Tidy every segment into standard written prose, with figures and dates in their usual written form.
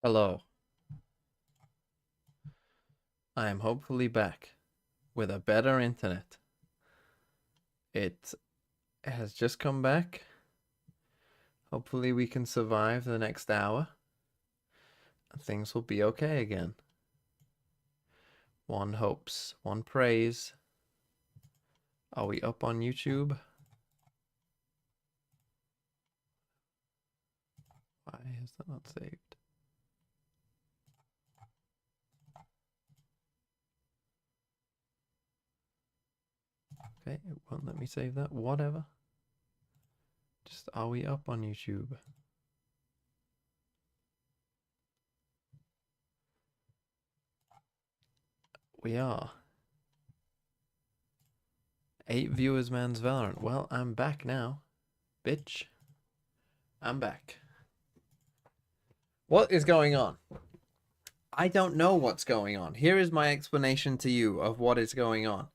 Hello, I am hopefully back with a better internet. It has just come back. Hopefully, we can survive the next hour and things will be okay again. One hopes, one prays. Are we up on YouTube? Why is that not saved? Okay, it won't let me save that. Whatever. Just, are we up on YouTube? We are. 8 viewers, man's Valorant. Well, I'm back now. Bitch. I'm back. What is going on? I don't know what's going on. Here is my explanation to you of what is going on.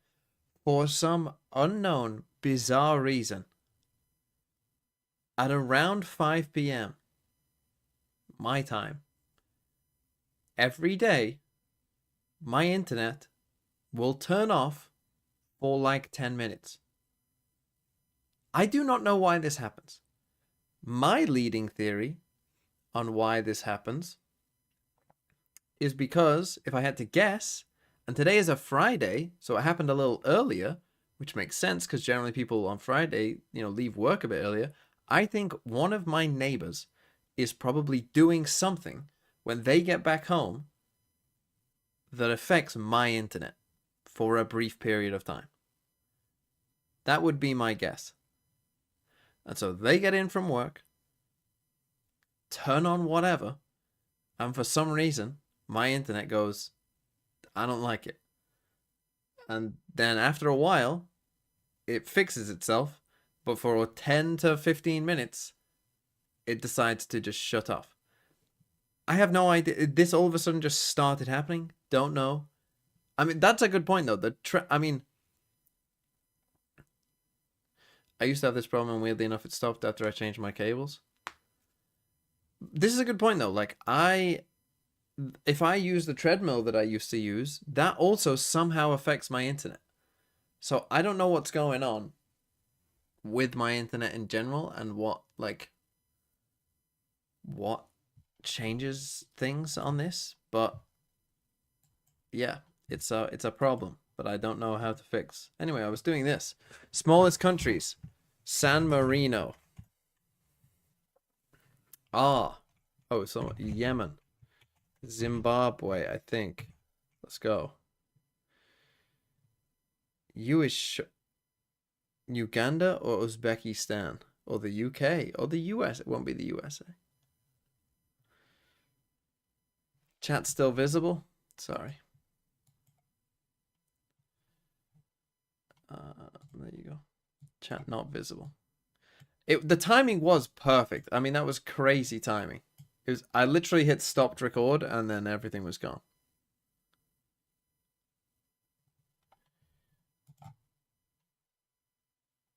For some unknown, bizarre reason, at around 5 p.m. my time, every day, my internet will turn off for like 10 minutes. I do not know why this happens. My leading theory on why this happens is because, if I had to guess, and today is a Friday, so it happened a little earlier, which makes sense because generally people on Friday, leave work a bit earlier. I think one of my neighbors is probably doing something when they get back home that affects my internet for a brief period of time. That would be my guess. And so they get in from work, turn on whatever, and for some reason, my internet goes, I don't like it. And then after a while, it fixes itself, but for 10 to 15 minutes, it decides to just shut off. I have no idea. This all of a sudden just started happening. Don't know. I mean, that's a good point, though. I used to have this problem, and weirdly enough, it stopped after I changed my cables. This is a good point, though. If I use the treadmill that I used to use, that also somehow affects my internet. So I don't know what's going on with my internet in general and what changes things on this, but yeah, it's a problem, but I don't know how to fix. Anyway, I was doing this. Smallest countries. San Marino. Ah. Oh, so Yemen. Zimbabwe, I think. Let's go. Uganda or Uzbekistan? Or the UK? Or the US? It won't be the USA. Chat still visible? Sorry. There you go. Chat not visible. The timing was perfect. I mean, that was crazy timing. I literally hit stopped record and then everything was gone.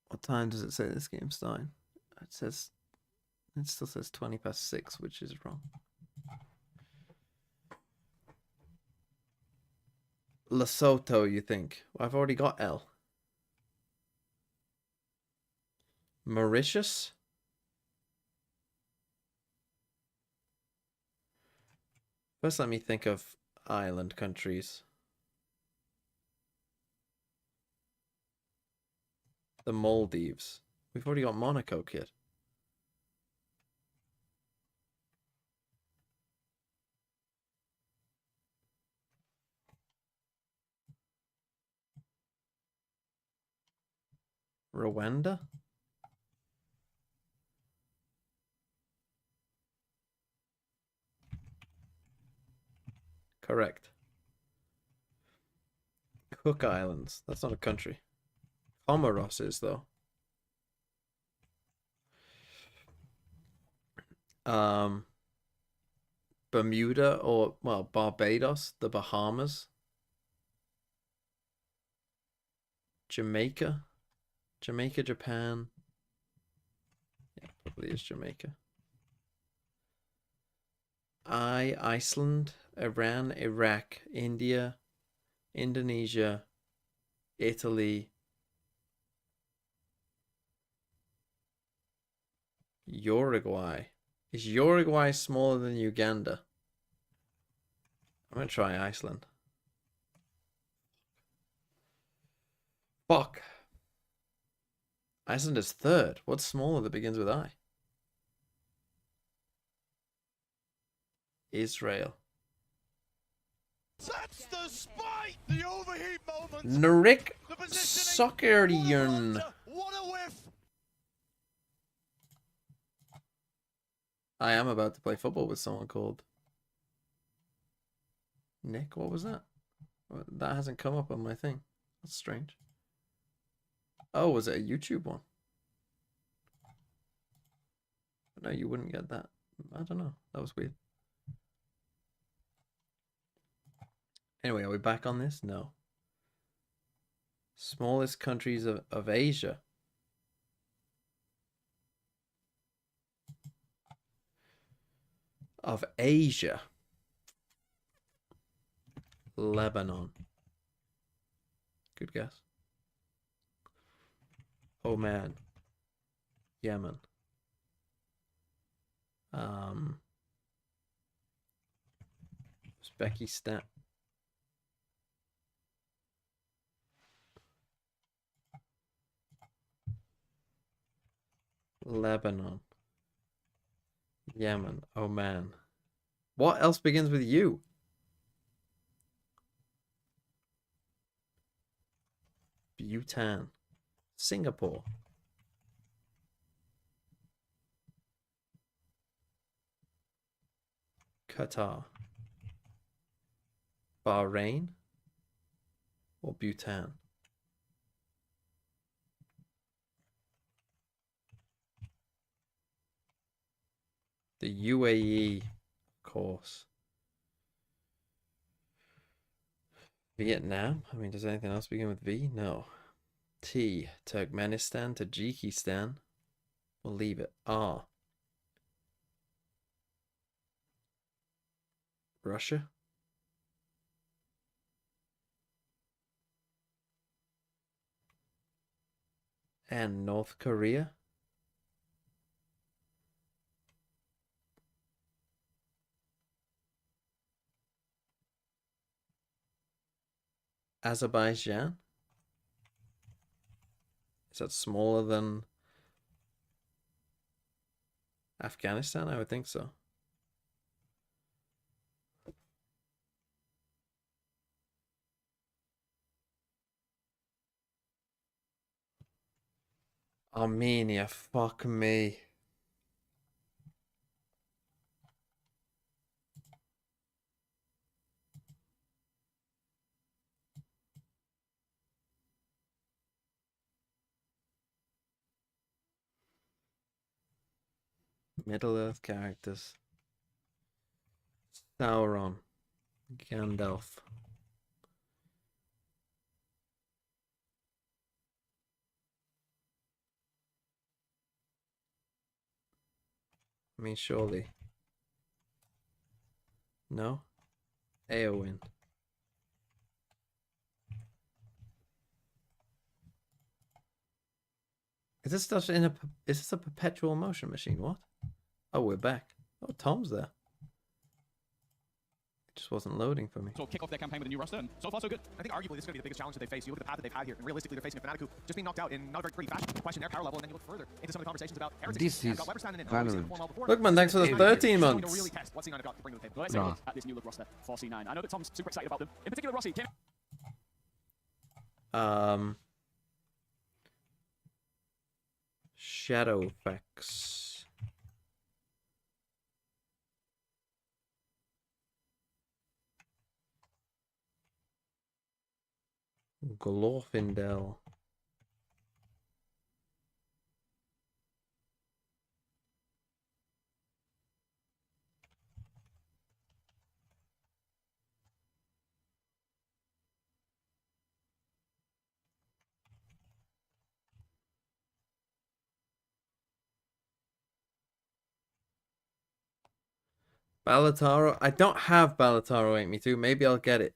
What time does it say this game's starting? It still says 20 past 6, which is wrong. Lesotho, you think? Well, I've already got L. Mauritius? First, let me think of island countries. The Maldives. We've already got Monaco, kid. Rwanda? Correct. Cook Islands. That's not a country. Comoros is, though. Um, Bermuda or, well, Barbados, the Bahamas, Jamaica, Japan. Yeah, probably is Jamaica. Iceland, Iran, Iraq, India, Indonesia, Italy, Uruguay. Is Uruguay smaller than Uganda? I'm gonna try Iceland. Fuck. Iceland is third. What's smaller that begins with I? Israel. That's the spite! The overheat moment! Narik The positioning! Sokerian. What a whiff! I am about to play football with someone called Nick. What was that? That hasn't come up on my thing. That's strange. Oh, was it a YouTube one? No, you wouldn't get that. I don't know. That was weird. Anyway, are we back on this? No. Smallest countries of Asia. Of Asia. Lebanon. Good guess. Oman. Yemen. Uzbekistan. Lebanon. Yemen. Oman. What else begins with U? Bhutan. Singapore. Qatar. Bahrain or Bhutan? The UAE, of course. Vietnam? I mean, does anything else begin with V? No. T. Turkmenistan, Tajikistan. We'll leave it. R. Russia? And North Korea? Azerbaijan? Is that smaller than Afghanistan? I would think so. Armenia, fuck me. Middle Earth characters. Sauron. Gandalf. I mean, surely. No? Eowyn. Is this stuff in a... Is this a perpetual motion machine? What? Oh, we're back. Oh, Tom's there. It just wasn't loading for me. So kick off their campaign with a new roster, and so far so good. I think arguably this is going to be the biggest challenge that they face. You look at the path that they've had here, and realistically they're facing a Fnatic who just being knocked out in not a very pretty fashion. Question their power level, and then you look further into some of the conversations about heretics. This is Valorant. Look, man, thanks for the 13 months. Really test what C9 have got to bring to the table. So let's take a look at this new look roster for C9. I know that Tom's super excited about them. In particular, Rossi came. Shadow effects. Glorfindel. Ballataro. I don't have Ballataro 8 me 2. Maybe I'll get it.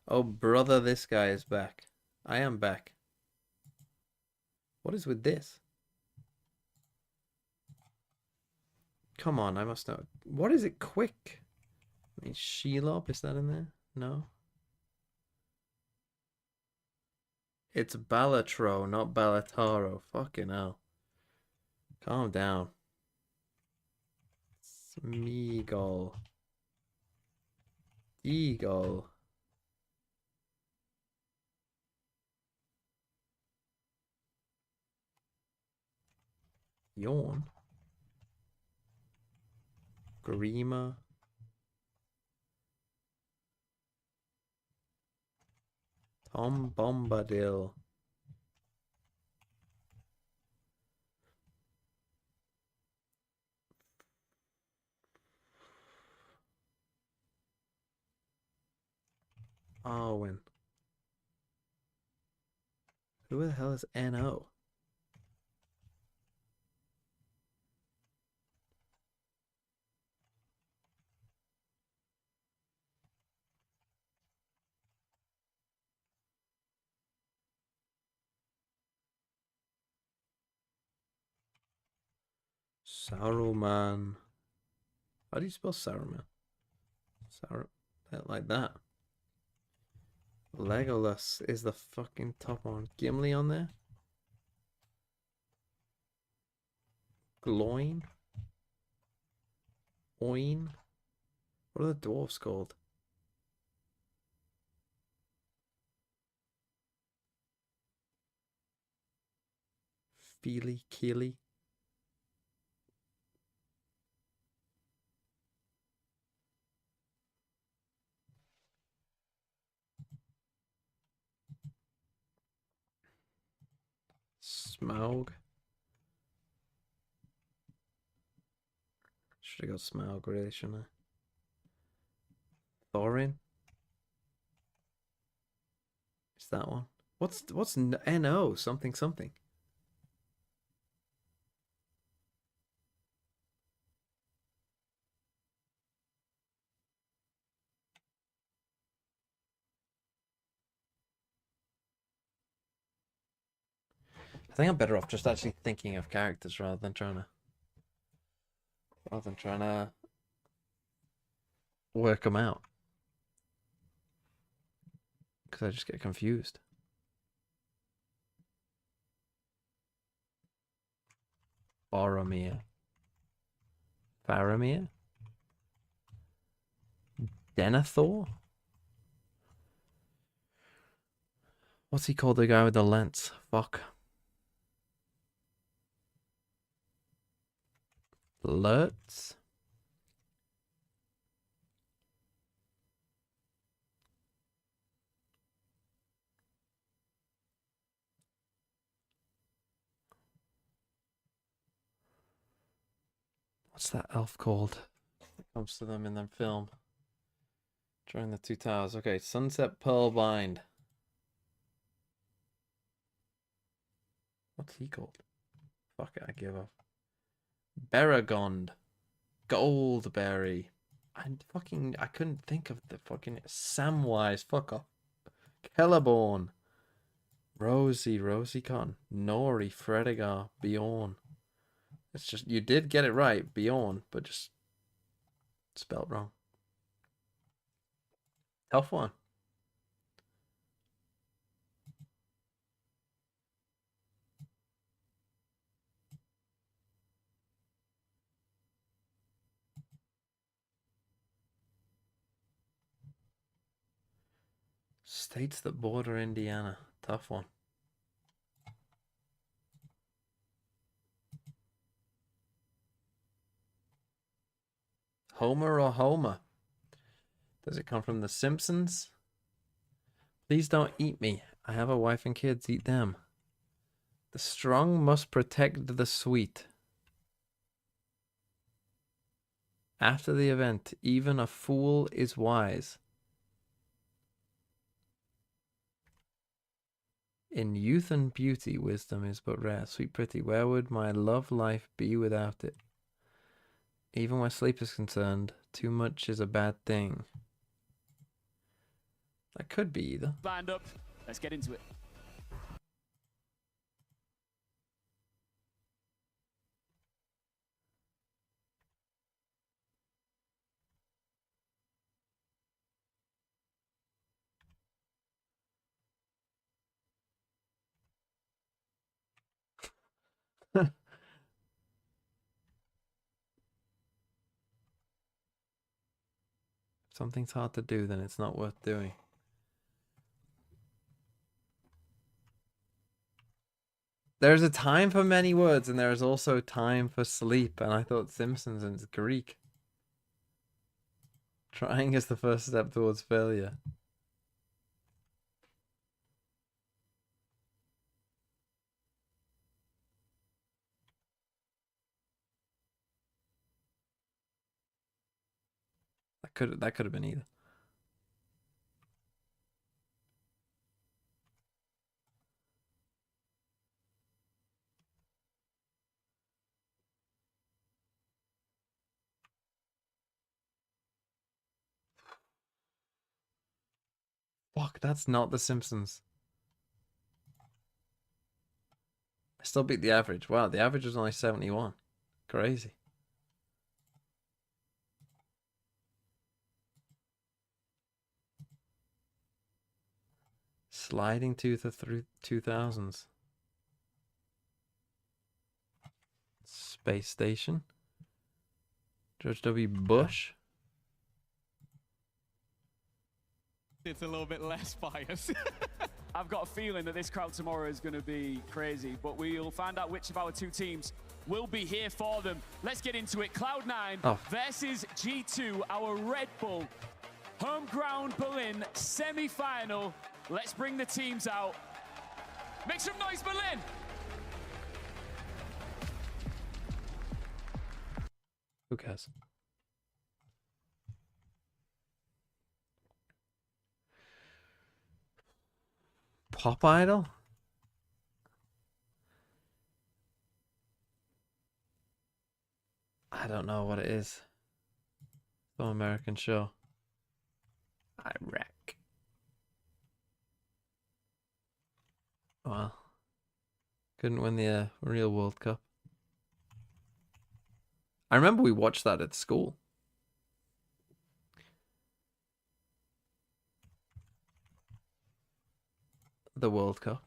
Oh, brother, this guy is back. I am back. What is with this? Come on, I must know. What is it quick? I mean, Shelob, is that in there? No. It's Ballatro, not Ballataro. Fucking hell. Calm down. Smeagol. Eagle. Yawn. Grima. Tom Bombadil. Arwen. Who the hell is NO? Saruman. How do you spell Saruman? Like that. Legolas is the fucking top one. Gimli on there? Gloin? Oin? What are the dwarves called? Feely, Keely? Smaug? Should have got Smaug, really, shouldn't I? Thorin? Is that one? What's NO? Something something. I think I'm better off just actually thinking of characters rather than trying to work them out. Because I just get confused. Boromir. Faramir? Denethor? What's he called, the guy with the lance? Fuck. Lurtz? What's that elf called? It comes to them in the film. During the Two Towers. Okay, Sunset Pearlbind. What's he called? Fuck it, I give up. Baragond. Goldberry. I couldn't think of the fucking Samwise. Fuck off. Celeborn. Rosie Cotton. Nori, Fredegar, Bjorn. It's just, you did get it right, Bjorn, but just spelt wrong. Tough one. States that border Indiana. Tough one. Homer or Homer? Does it come from The Simpsons? Please don't eat me. I have a wife and kids. Eat them. The strong must protect the sweet. After the event, even a fool is wise. In youth and beauty, wisdom is but rare. Sweet pretty, where would my love life be without it? Even where sleep is concerned, Too much is a bad thing. That could be either. Band up. Let's get into it. If something's hard to do, then it's not worth doing. There's a time for many words, and there is also time for sleep. And I thought Simpsons is Greek. Trying is the first step towards failure. That could have been either. Fuck, that's not The Simpsons. I still beat the average. Wow, the average was only 71. Crazy. Sliding to the 2000s. Space Station. George W. Bush. It's a little bit less biased. I've got a feeling that this crowd tomorrow is going to be crazy, but we'll find out which of our two teams will be here for them. Let's get into it. Cloud9 versus G2, our Red Bull home ground Berlin semi-final. Let's bring the teams out. Make some noise, Berlin! Who cares? Pop Idol? I don't know what it is. Some American show. Iraq. Well, couldn't win the real World Cup. I remember we watched that at school. The World Cup.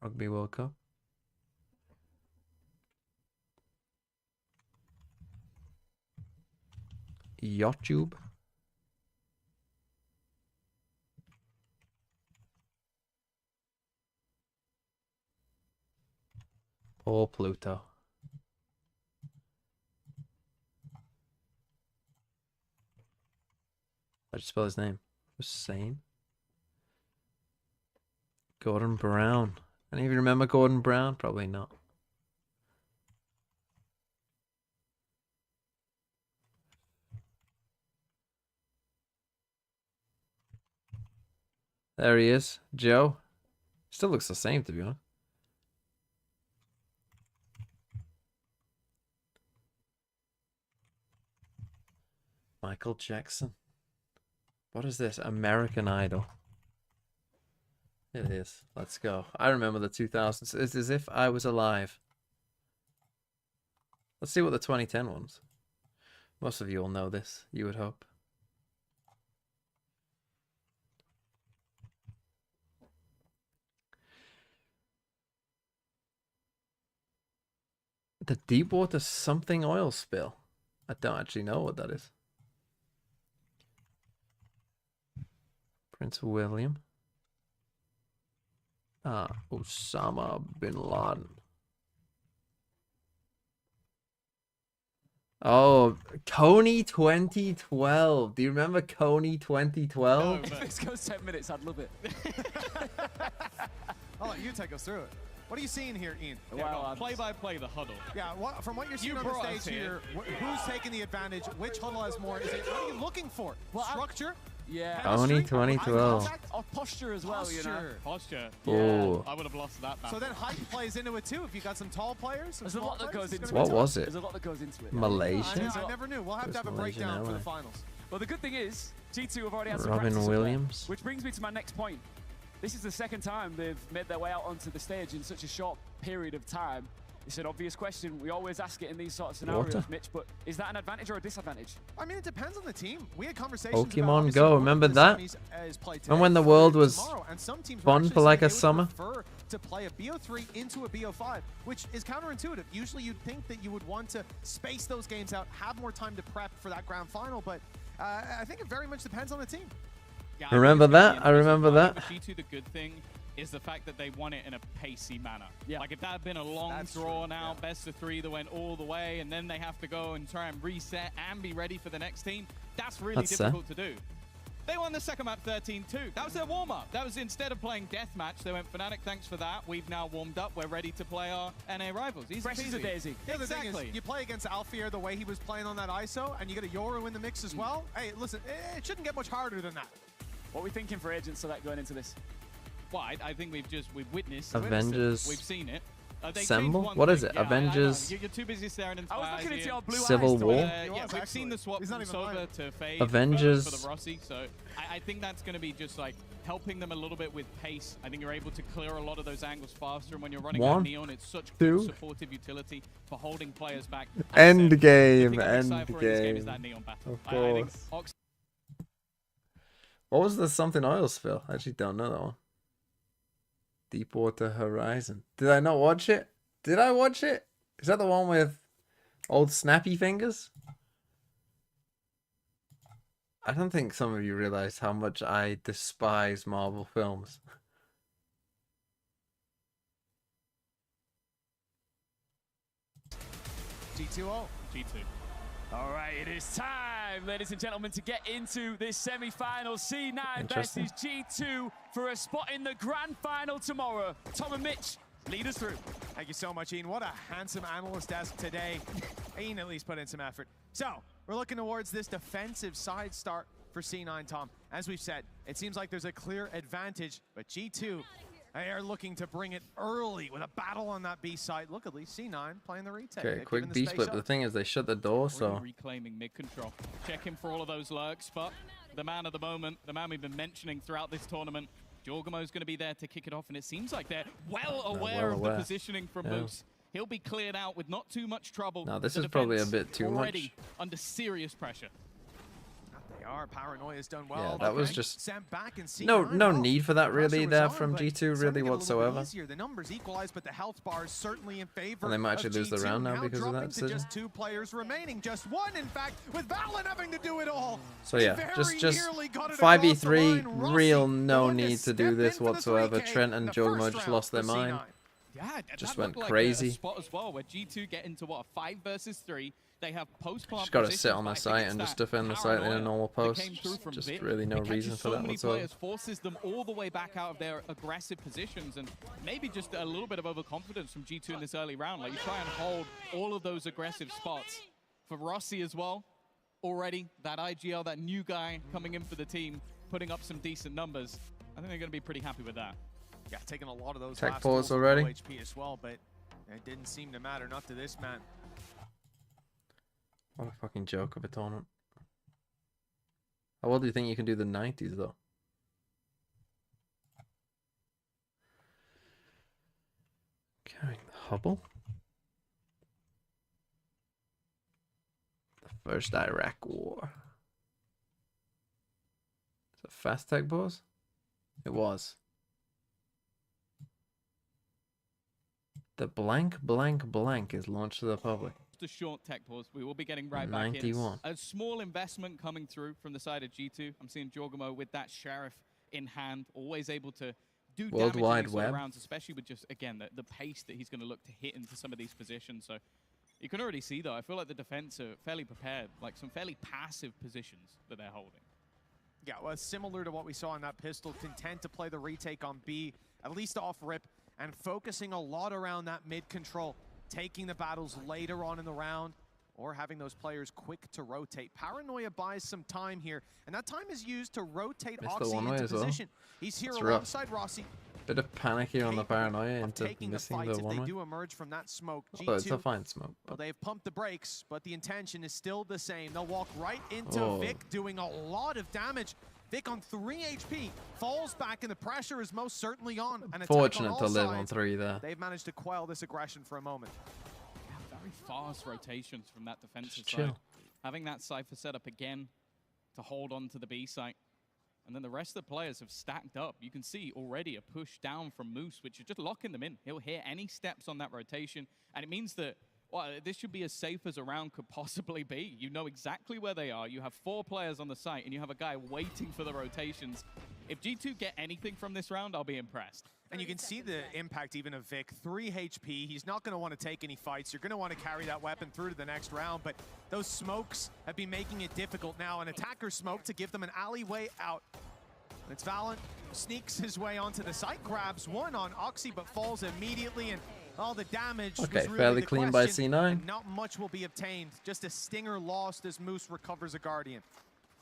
Rugby World Cup. YouTube. Poor Pluto. How'd you spell his name? Hussein. Gordon Brown. Any of you remember Gordon Brown? Probably not. There he is. Joe. Still looks the same, to be honest. Michael Jackson. What is this? American Idol. It is. Let's go. I remember the 2000s. It's as if I was alive. Let's see what the 2010 ones. Most of you will know this, you would hope. The Deepwater something oil spill. I don't actually know what that is. Prince William. Osama bin Laden. Oh, Coney 2012. Do you remember Coney 2012? If this goes 10 minutes, I'd love it. I'll let you take us through it. What are you seeing here, Ian? Well, play-by-play the huddle. Yeah, from what you're seeing on the stage here, who's taking the advantage? Which huddle has more? What are you looking for? Structure? Yeah. Only Chemistry, 2012. contact, Or posture as well, you know. Posture. Oh. I would have lost that match. So then height plays into it too. If you got some tall players, some There's a small lot that players, goes it's into gonna What be was tough. it? There's a lot that goes into it. Malaysia? I never knew. We'll have to have a Malaysian breakdown for the Airline. finals. Well, the good thing is, G2 have already had some Robin practice up there, Williams. which brings me to my next point. This is the second time they've made their way out onto the stage in such a short period of time. It's an obvious question. We always ask it in these sort of scenarios, Water. Mitch, but is that an advantage or a disadvantage? I mean, it depends on the team. We had conversations about Pokemon obviously Go, one of remember the that? semis is played And when the today, world for was tomorrow, and some teams were fun actually for like saying a they would summer? prefer to play a BO3 into a BO5, which is counterintuitive. Usually you'd think that you would want to space those games out, have more time to prep for that grand final, but I think it very much depends on the team. Yeah, Remember I think it's that? I really remember interesting. that. With G2, the good thing is the fact that they won it in a pacey manner. Yeah. Like if that had been a long That's drawn true, out yeah. best of 3 that went all the way, and then they have to go and try and reset and be ready for the next team, that's really That's fair. difficult to do. They won the second map 13-2. That was their warm-up. That was instead of playing deathmatch, they went Fnatic, thanks for that. We've now warmed up. We're ready to play our NA rivals. Easy Fresh as a peasy. daisy. The other thing Exactly. is, you play against Alfier the way he was playing on that ISO, and you get a Yoru in the mix as well. Hey, listen, it shouldn't get much harder than that. What are we thinking for Agent Select going into this? Well, I think we've witnessed Avengers. it. We've seen it. They Assemble? changed one What is thing. it? Yeah, Avengers- You're too busy staring into I was my looking eyes into here. your blue Civil eyes. War? He Yeah, was, we've seen the actually. swap He's not from even Sova lying. to Fade Avengers. for the Rossi, so I think that's going to be just like helping them a little bit with pace. I think you're able to clear a lot of those angles faster, and when you're running One, that Neon, it's such two. good supportive utility for holding players back. End The game, thing I'm excited end for in this game is game. that Neon battle. Of I think course. Ox What was the something oil spill? I actually don't know that one. Deepwater Horizon. Did I not watch it? Did I watch it? Is that the one with old snappy fingers? I don't think some of you realize how much I despise Marvel films. G2O. G2. All right, it is time, ladies and gentlemen, to get into this semi-final. C9 Interesting. versus G2 for a spot in the grand final tomorrow. Tom and Mitch, lead us through. Thank you so much, Ian. What a handsome analyst desk today. Ian at least put in some effort. So, we're looking towards this defensive side start for C9, Tom. As we've said, it seems like there's a clear advantage, but G2, they are looking to bring it early with a battle on that B side. Look, at least C9 playing the retake. Okay, They've quick given B space split. up. The thing is, they shut the door, so Really reclaiming mid control. Checking for all of those lurks, but the man of the moment, the man we've been mentioning throughout this tournament, Jorgamo's going to be there to kick it off, and it seems like they're well aware of the positioning from Yeah. Moose. He'll be cleared out with not too much trouble. Now, this The is probably a defense bit too much. already under serious pressure. They are. Paranoia's done well. Yeah, that was Okay. just Sent back and C9, no well, need for that pressure really was there on, from but G2 it's starting really to get a little bit whatsoever. easier. The numbers equalize, but the health bar is certainly in favor. And they might actually of lose the G2, round now because of dropping that to decision. just 2 players remaining, just 1 in fact, with Valorant having to do it all. So He yeah, very just nearly got it 5v3, across the line. real Rossi, no the one need to step do in this for the whatsoever. 3K Trent in and the Jogamo first just round lost their for mind. C9. Yeah, Just that went looked crazy. Like a spot as well, where G2 get into what, a 5 versus 3. They have post-plant Just gotta positions, sit on but the I think site it's and just that defend the site in a paranoia normal that post. came through from Just Vip. really no It catches reason for so that many whatsoever. players, forces them all the way back out of their aggressive positions, and maybe just a little bit of overconfidence from G2 in this early round. Like, you try and hold all of those aggressive spots. For Rossi as well, already, that IGL, that new guy coming in for the team, putting up some decent numbers. I think they're going to be pretty happy with that. Yeah, taking a lot of those Tech last pause goals with already? low HP as well, but it didn't seem to matter, not to this man. What a fucking joke of a tournament. How well do you think you can do the 90s though? Carrying the Hubble. The first Iraq War. Is it fast tech pause? It was. The blank blank blank is launched to the public. Just a short tech pause. We will be getting right 91. back in. A small investment coming through from the side of G2. I'm seeing Jorgamo with that Sheriff in hand, always able to do World damage Wide in these sort of Web. rounds, especially with just, again, the pace that he's going to look to hit into some of these positions. So you can already see, though, I feel like the defense are fairly prepared, like some fairly passive positions that they're holding. Yeah, well, similar to what we saw in that pistol, content to play the retake on B, at least off rip, and focusing a lot around that mid control, taking the battles later on in the round. or having those players quick to rotate. Paranoia buys some time here, and that time is used to rotate Missed the Oxy one way into as well. position. He's here That's rough. alongside Rossi. Bit of panic here on the Paranoia into Taking missing fights the if one they way. do emerge from that smoke. Although it's a G2, fine smoke. well, But they've pumped the brakes, but the intention is still the same. They'll walk right into Oh. Vic, doing a lot of damage. Vic on 3 HP, falls back, and the pressure is most certainly on. An attack on fortunate all to live on sides. 3 there. They've managed to quell this aggression for a moment. Yeah, very fast rotations from that defensive Just side. chill. Having that Cypher set up again to hold on to the B site. And then the rest of the players have stacked up. You can see already a push down from Moose, which is just locking them in. He'll hear any steps on that rotation. And it means that, well, this should be as safe as a round could possibly be. You know exactly where they are. You have 4 players on the site, and you have a guy waiting for the rotations. If G2 get anything from this round, I'll be impressed. And you can see the impact even of Vic. 3 HP, he's not going to want to take any fights. You're going to want to carry that weapon through to the next round, but those smokes have been making it difficult now. An attacker smoke to give them an alleyway out. And it's Valorant, sneaks his way onto the site, grabs one on Oxy, but falls immediately, and all the damage was Okay, really fairly the clean by question, C9. and not much will be obtained. Just a stinger lost as Moose recovers a Guardian.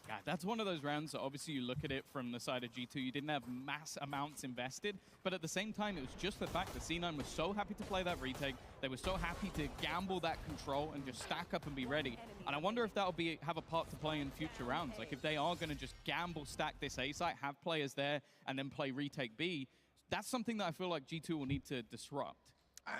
Yeah, that's one of those rounds that obviously you look at it from the side of G2, you didn't have mass amounts invested, but at the same time, it was just the fact that C9 was so happy to play that retake, they were so happy to gamble that control and just stack up and be ready. And I wonder if that'll have a part to play in future rounds. Like if they are going to just gamble stack this A site, have players there, and then play retake B, that's something that I feel like G2 will need to disrupt.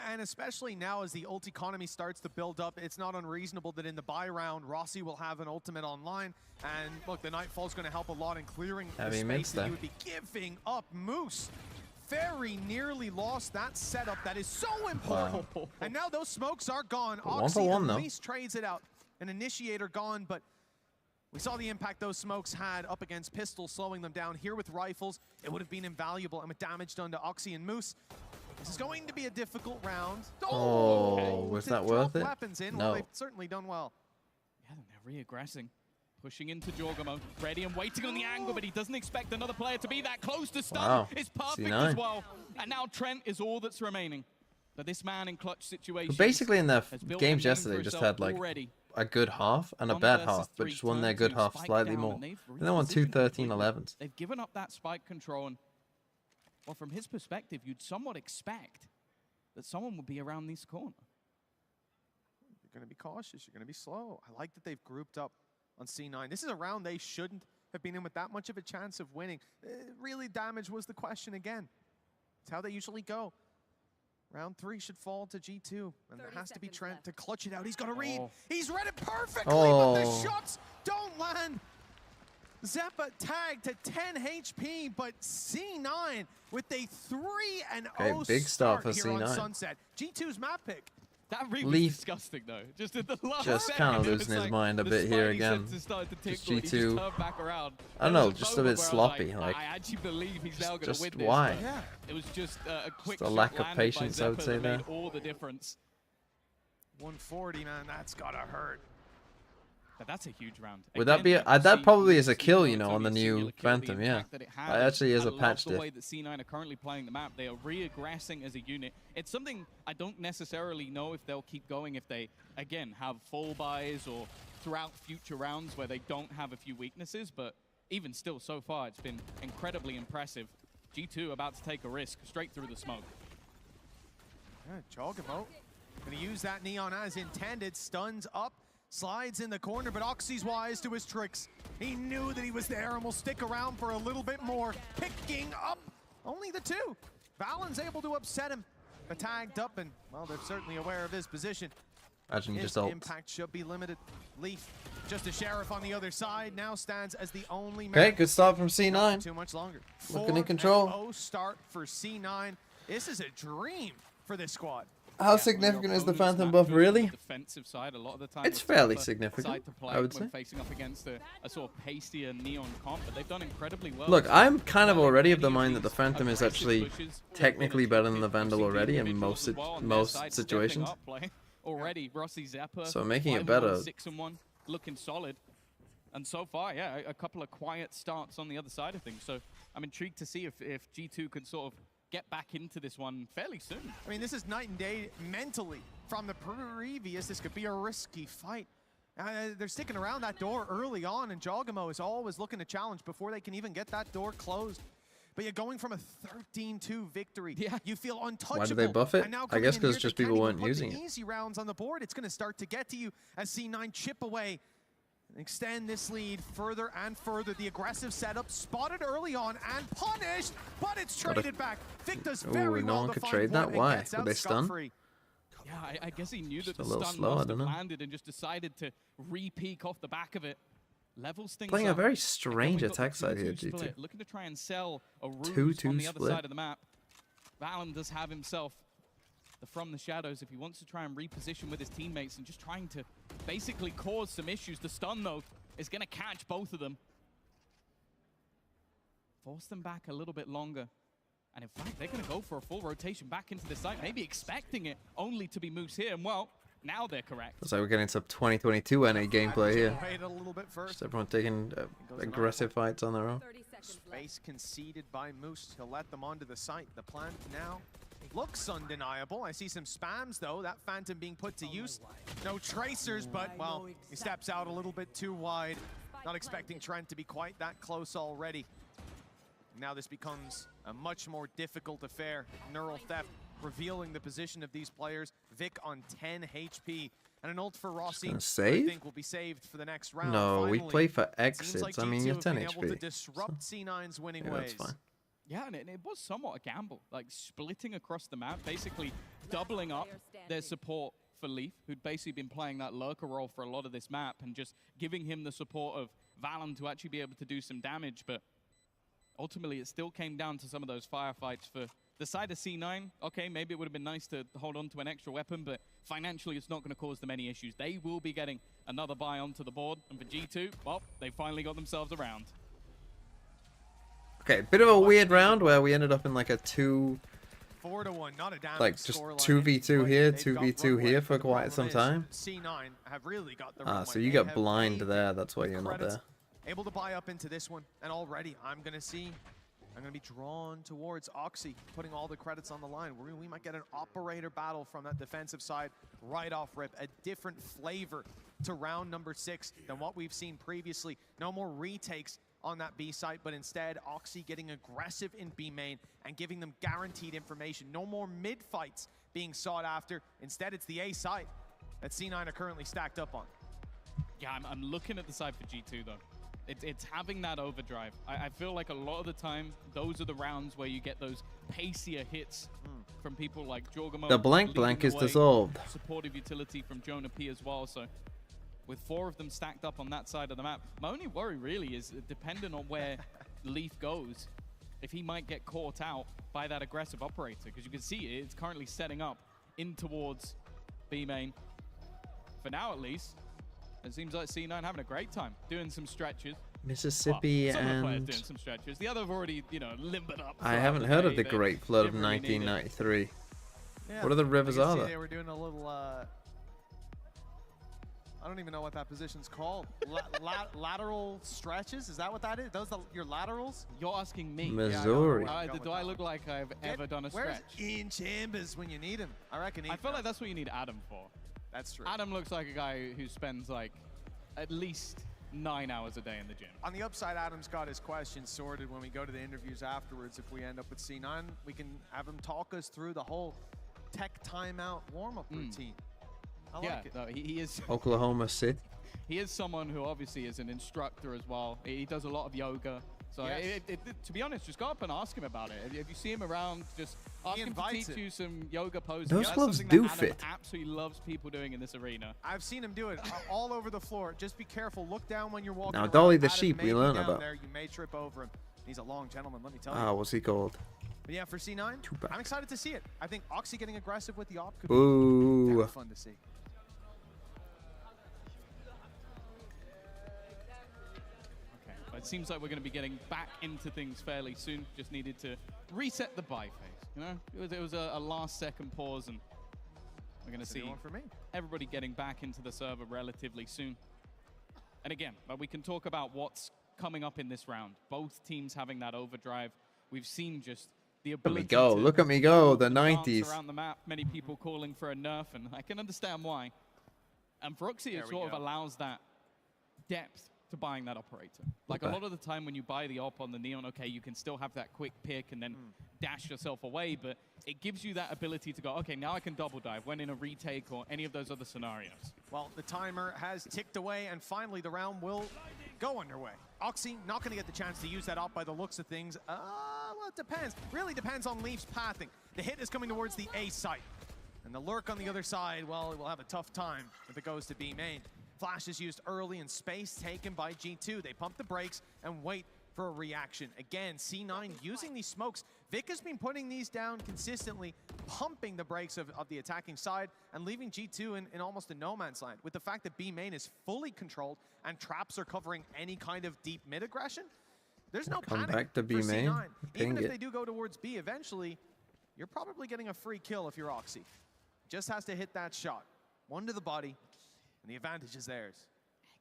And especially now as the ult economy starts to build up, it's not unreasonable that in the buy round, Rossi will have an ultimate online. And look, the Nightfall's going to help a lot in clearing the Heavy space mids that there. you would be giving up. Moose very nearly lost that setup that is so important. Wow. And now those smokes are gone. But 1 for Oxy 1 at though. least trades it out. An initiator gone, but we saw the impact those smokes had up against pistols, slowing them down. Here with rifles, it would have been invaluable. And with damage done to Oxy and Moose, this is going to be a difficult round. Oh, was Did that drop worth it? Weapons in. No. Well, they've certainly done well. Yeah, they're re-aggressing. Pushing into Jorgamo, ready and waiting on the angle, but he doesn't expect another player to be that close to stun. Wow. It's perfect C9. as well. And now Trent is all that's remaining. But this man in clutch situations But basically in their has built a games name yesterday, for just himself had like already. a good half and a 1 bad versus half, but 3 just won their turn good 2 half spike slightly down, more. and they've And then won 2 repositioned 13-11s. They've given up that spike control, and well, from his perspective, you'd somewhat expect that someone would be around this corner. You're going to be cautious. You're going to be slow. I like that they've grouped up on C9. This is a round they shouldn't have been in with that much of a chance of winning. Really, damage was the question again. It's how they usually go. Round 3 should fall to G2, and there has to be Trent left. to clutch it out. He's got to read. Oh. He's read it perfectly, but the Oh. shots don't land. Zeppa tagged to 10 HP, but C9 with a 3-0 Okay, big start for here on C9. Sunset. G2's map pick. That really Leaf- was disgusting, though. Just at the last Just second, kinda it was losing his like mind a the bit here spidey again. senses started to Just tingle, and he G2. turned back around. I don't There know, was just a moment bit where I was sloppy, like, I actually believe he's now going to just win this. why? but Yeah. It was just a quick a shot lack of landed by patience, I would Zeppa say that there. made all the difference. 140, man, that's gotta hurt. But that's a huge round. Would that Again, be you a, can that see probably is a Moose, kill, even you though know, it's on the only a new singular kill, the Phantom, yeah. impact that it has. That actually is I a love patch the diff. way that C9 are currently playing the map. They are re-aggressing as a unit. It's something I don't necessarily know if they'll keep going if they, again, have full buys or throughout future rounds where they don't have a few weaknesses, but even still, so far, it's been incredibly impressive. G2 about to take a risk straight through the smoke. Yeah, Jogamo gonna use that Neon as intended. Stuns up, slides in the corner, but Oxy's wise to his tricks. He knew that he was there and will stick around for a little bit more. Picking up only the 2. Valen's able to upset him, but tagged up, and well, they're certainly aware of his position. Imagine His just ult. impact should be limited. Leaf, just a sheriff on the other side, now stands as the only man. Okay, good start from Not C9. too much longer. Looking in control. 4-0 start for C9. This is a dream for this squad. How Yeah, significant when your is the opponent's Phantom not buff, good on the really? Defensive side, a lot of the time It's a fairly tougher significant, side to play I would when say. facing up against a sort of pastier neon comp, but they've done incredibly well. Look, I'm kind of While already of the many mind that the these Phantom is aggressive actually pushes technically in better than the we've Vandal seen already in individuals most as well on their most side stepping situations. up, playing already, Rossi Zeppa. So making it 5-1, better. 6-1, looking solid. And so far, yeah, a couple of quiet starts on the other side of things. So I'm intrigued to see if G2 can sort of get back into this one fairly soon. I mean, this is night and day mentally from the previous. This could be a risky fight. They're sticking around that door early on, and Jogamo is always looking to challenge before they can even get that door closed. But you're going from a 13-2 victory. Yeah. You feel untouchable. Why did they buff it? And now I guess coming in because here, just they people can't weren't even put using the it. easy rounds on the board. It's going to start to get to you as C9 chip away. Extend this lead further and further. The aggressive setup spotted early on and punished, but it's traded back. Vic does very no well one to could find trade that. one and Why? gets Were out they stunned? scot-free. Yeah, I guess he knew that Just the a little stun slow, I must don't have know. landed and just decided to re-peek off the back of it. Levels things Playing up. a very Again, strange we've got the attack side here, 2-2 G2. split, looking to try and sell a ruse 2-2 on the other split. side of the map. Valen does have himself the From the Shadows if he wants to try and reposition with his teammates and just trying to basically cause some issues. The stun, though, is going to catch both of them. Force them back a little bit longer. And in fact, they're going to go for a full rotation back into the site, maybe expecting it only to be Moose here. And well, now they're correct. Looks like we're getting some 2022 NA gameplay here. Wait a little bit first. Just everyone taking aggressive fights on their own. Space conceded by Moose. He'll let them onto the site. The plan now looks undeniable. I see some spams, though. That Phantom being put to use. No tracers, but, well, he steps out a little bit too wide. Not expecting Trent to be quite that close already. Now this becomes a much more difficult affair. Neural Theft revealing the position of these players. Vic on 10 HP. And an ult for Rossi, gonna who I save? think will be saved for the next round. No, we Finally, play for it seems exits. like I mean, G2 you're have 10 been able to HP. disrupt C9's winning Yeah, ways. that's fine. Yeah, and it was somewhat a gamble, like splitting across the map, basically doubling up their support for Leaf, who'd basically been playing that lurker role for a lot of this map, and just giving him the support of Valen to actually be able to do some damage. But ultimately, it still came down to some of those firefights for the side of C9. Okay, maybe it would have been nice to hold on to an extra weapon, but financially, it's not going to cause them any issues. They will be getting another buy onto the board, and for G2, well, they finally got themselves a round. Okay, bit of a weird round where we ended up in like a 2, 4-1, not a damning like just scoreline. 2v2 here, They've got 2v2 runway. here for The quite problem some is time. C9 have really got the Ah, runway. so you They got have blind paid there. That's why with you're not credits, there. Able to buy up into this one, and already I'm going to be drawn towards Oxy, putting all the credits on the line. We might get an operator battle from that defensive side right off rip. A different flavor to round number 6 than what we've seen previously. No more retakes on that B site, but instead Oxy getting aggressive in B main and giving them guaranteed information. No more mid fights being sought after. Instead, it's the A site that C9 are currently stacked up on. Yeah, I'm looking at the side for G2, though. It's having that overdrive. I feel like a lot of the time, those are the rounds where you get those pacier hits from people like Jorgamo. The blank leading is the way. dissolved. Supportive utility from Jonah P as well. So with 4 of them stacked up on that side of the map, my only worry really is dependent on where Leaf goes, if he might get caught out by that aggressive operator. Because you can see it's currently setting up in towards B main. For now, at least. It seems like C9 having a great time doing some stretches. Mississippi some of the players and doing some stretches. The other have already, limbered up. I throughout haven't heard of the day. Great Flood of didn't really need it. 1993. Yeah, What are the rivers I can are see there? They were doing a little, I don't even know what that position's called. Lateral stretches? Is that what that is? Those are your laterals? You're asking me. Missouri. Do I look like I've ever done a Where's stretch? Ian Chambers when you need him? I reckon I feel like that's what you need Adam for. that's true. Adam looks like a guy who spends like at least 9 hours a day in the gym. On the upside, Adam's got his questions sorted when we go to the interviews afterwards. If we end up with C9, we can have him talk us through the whole tech timeout warm-up routine. I like it. No, he is. Oklahoma City. He is someone who obviously is an instructor as well. He does a lot of yoga. So Yes. to be honest, just go up and ask him about it. If you see him around, just ask him to invites teach it. you some yoga poses. Those That's gloves something do that Adam fit. absolutely loves people doing in this arena. I've seen him do it all over the floor. Just be careful. Look down when you're walking Now, around. Dolly the Adam sheep may we be learn down about. There. You may trip over him. He's a long gentleman, let me tell you. Ah, what's he called? But yeah, for C9, Tupac. I'm excited to see it. I think Oxy getting aggressive with the op could be Boo. very fun to see. Okay, but it seems like we're going to be getting back into things fairly soon. Just needed to reset the buy phase. It was a last second pause, and we're going to That's a see new one for me. everybody getting back into the server relatively soon. And again, but we can talk about what's coming up in this round. Both teams having that overdrive. We've seen just the Look at me ability go. to Look at me go. The dance 90s. around the map. Many people calling for a nerf, and I can understand why. And for Roxy, it sort of allows that depth to buying that operator. Like a lot of the time when you buy the op on the Neon, okay, you can still have that quick pick and then dash yourself away, but it gives you that ability to go, okay, now I can double dive when in a retake or any of those other scenarios. Well, the timer has ticked away, and finally the round will go underway. Oxy not going to get the chance to use that op by the looks of things. Well, it depends. Really depends on Leaf's pathing. The hit is coming towards the A site. And the lurk on the other side, well, it will have a tough time if it goes to B main. Flash is used early and space taken by G2. They pump the brakes and wait for a reaction. Again, C9 using these smokes. Vic has been putting these down consistently, pumping the brakes of the attacking side and leaving G2 in almost a no man's land. With the fact that B main is fully controlled and traps are covering any kind of deep mid aggression, there's no panic back to B for main. C9. Even if they do go towards B eventually, you're probably getting a free kill if you're Oxy. Just has to hit that shot. One to the body, and the advantage is theirs.